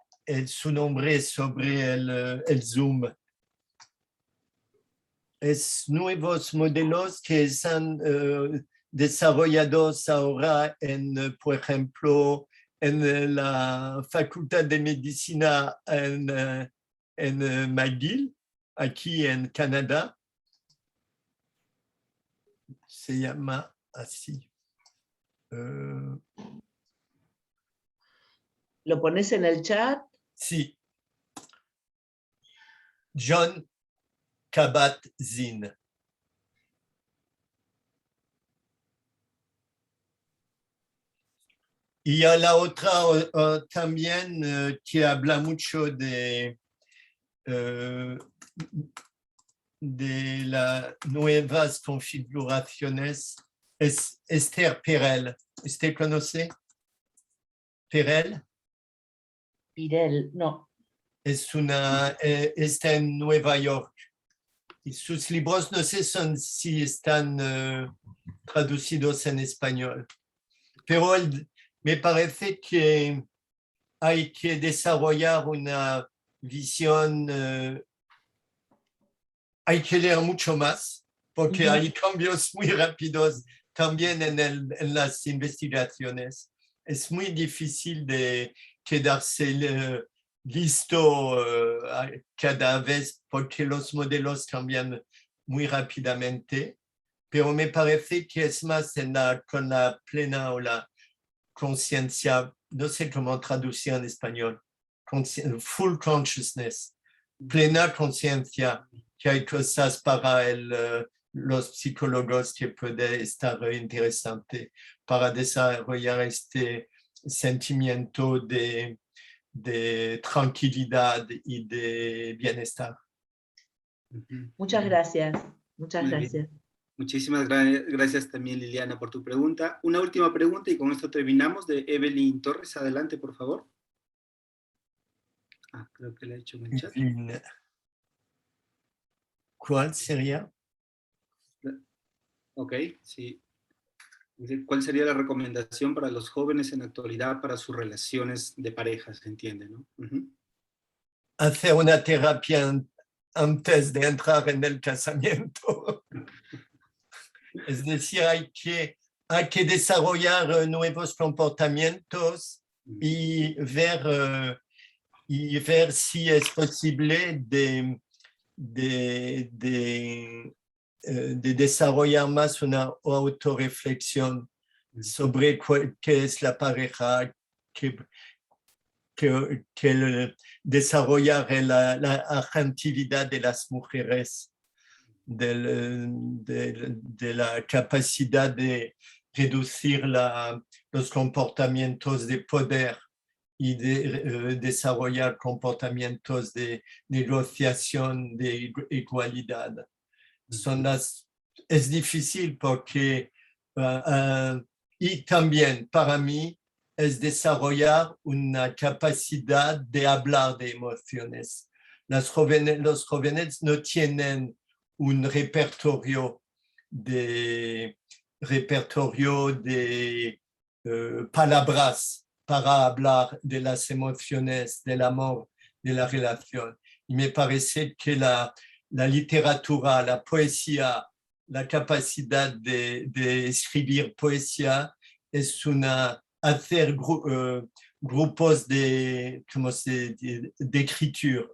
su nombre sobre el Zoom. Es nuevos modelos que están desarrollados ahora por ejemplo, en la Facultad de Medicina en McGill, aquí en Canadá. Se llama así. ¿Lo pones en el chat? Sí. John Kabat-Zinn. Y a la otra también que habla mucho de las nuevas configuraciones es Esther Perel. ¿Usted conoce Perel? Pirel, no. Está en Nueva York. Y sus libros no sé si están traducidos en español. Pero me parece que hay que desarrollar una visión, hay que leer mucho más, porque hay cambios muy rápidos también en las investigaciones. Es muy difícil de quedarse listo cada vez porque los modelos cambian muy rápidamente, pero me parece que es más con la plena o la conciencia, no sé cómo traducir en español, full consciousness, plena conciencia, que hay cosas para los psicólogos que puede estar interesante para desarrollar este sentimiento de tranquilidad y de bienestar. Muchas gracias. Muchas Muy gracias. bien. Muchísimas gracias también, Liliana, por tu pregunta. Una última pregunta y con esto terminamos, de Evelyn Torres. Adelante, por favor. Creo que le he hecho en el chat. ¿Cuál sería? Ok, sí. ¿Cuál sería la recomendación para los jóvenes en la actualidad para sus relaciones de pareja? Se entiende, ¿no? Hacer una terapia antes de entrar en el casamiento. Es decir, hay que desarrollar nuevos comportamientos y ver si es posible de desarrollar más una autorreflexión sobre qué es la pareja, que desarrollar la agentividad de las mujeres, de la capacidad de reducir los comportamientos de poder y de desarrollar comportamientos de negociación, de igualdad. Es difícil porque, y también para mí, es desarrollar una capacidad de hablar de emociones. Los jóvenes no tienen un repertorio de palabras para hablar de las emociones, del amor, de la relación. Y me parece que la literatura, la poesía, la capacidad de escribir poesía es hacer grupos de escritura.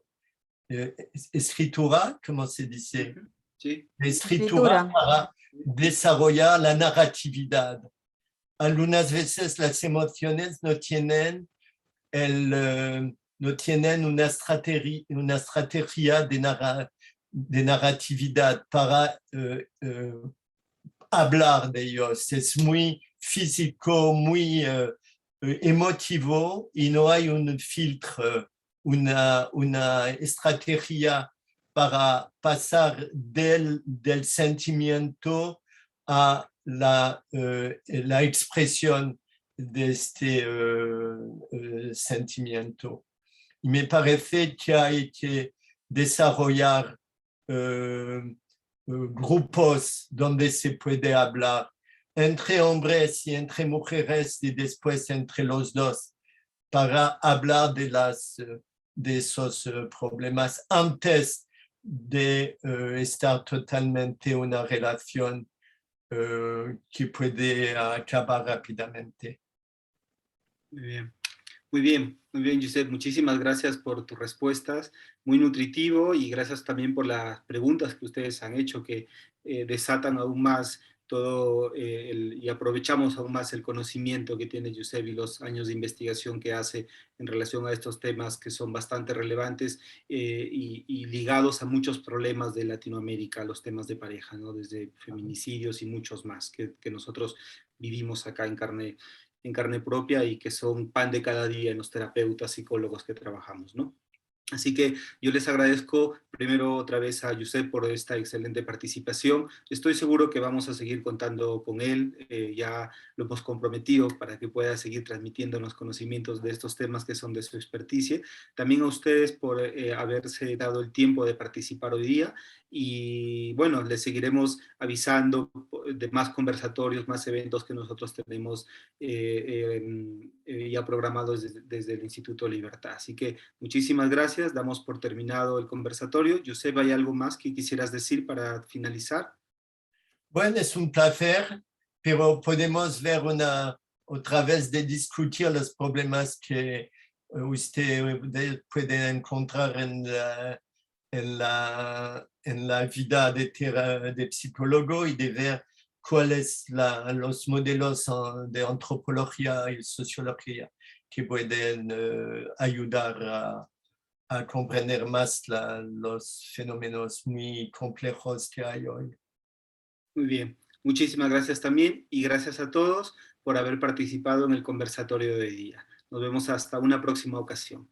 Escritura, ¿cómo se dice? Sí. Escritura para desarrollar la narratividad. Algunas veces las emociones no tienen no tienen una estrategia de narratividad para hablar de ellos. Es muy físico, muy emotivo y no hay un filtro, una estrategia para pasar del sentimiento a la expresión de este sentimiento. Y me parece que hay que desarrollar grupos donde se puede hablar entre hombres y entre mujeres y después entre los dos para hablar de esos problemas antes de estar totalmente una relación que puede acabar rápidamente. Muy bien. Muy bien, Josep. Muchísimas gracias por tus respuestas, muy nutritivo, y gracias también por las preguntas que ustedes han hecho, que desatan aún más todo y aprovechamos aún más el conocimiento que tiene Josep y los años de investigación que hace en relación a estos temas que son bastante relevantes y ligados a muchos problemas de Latinoamérica, los temas de pareja, ¿no? Desde feminicidios y muchos más que nosotros vivimos acá en carne propia y que son pan de cada día en los terapeutas, psicólogos que trabajamos, ¿no? Así que yo les agradezco primero otra vez a Josep por esta excelente participación. Estoy seguro que vamos a seguir contando con él, ya lo hemos comprometido para que pueda seguir transmitiendo los conocimientos de estos temas que son de su experticia. También a ustedes por haberse dado el tiempo de participar hoy día, y bueno, les seguiremos avisando de más conversatorios, más eventos que nosotros tenemos ya programados desde el Instituto Libertad. Así que muchísimas gracias, damos por terminado el conversatorio. Josep, ¿hay algo más que quisieras decir para finalizar? Bueno, es un placer, pero podemos ver otra vez de discutir los problemas que usted puede encontrar en la vida de psicólogo y de ver cuáles los modelos de antropología y sociología que pueden ayudar a comprender más los fenómenos muy complejos que hay hoy. Muy bien, muchísimas gracias también, y gracias a todos por haber participado en el conversatorio de hoy día. Nos vemos hasta una próxima ocasión.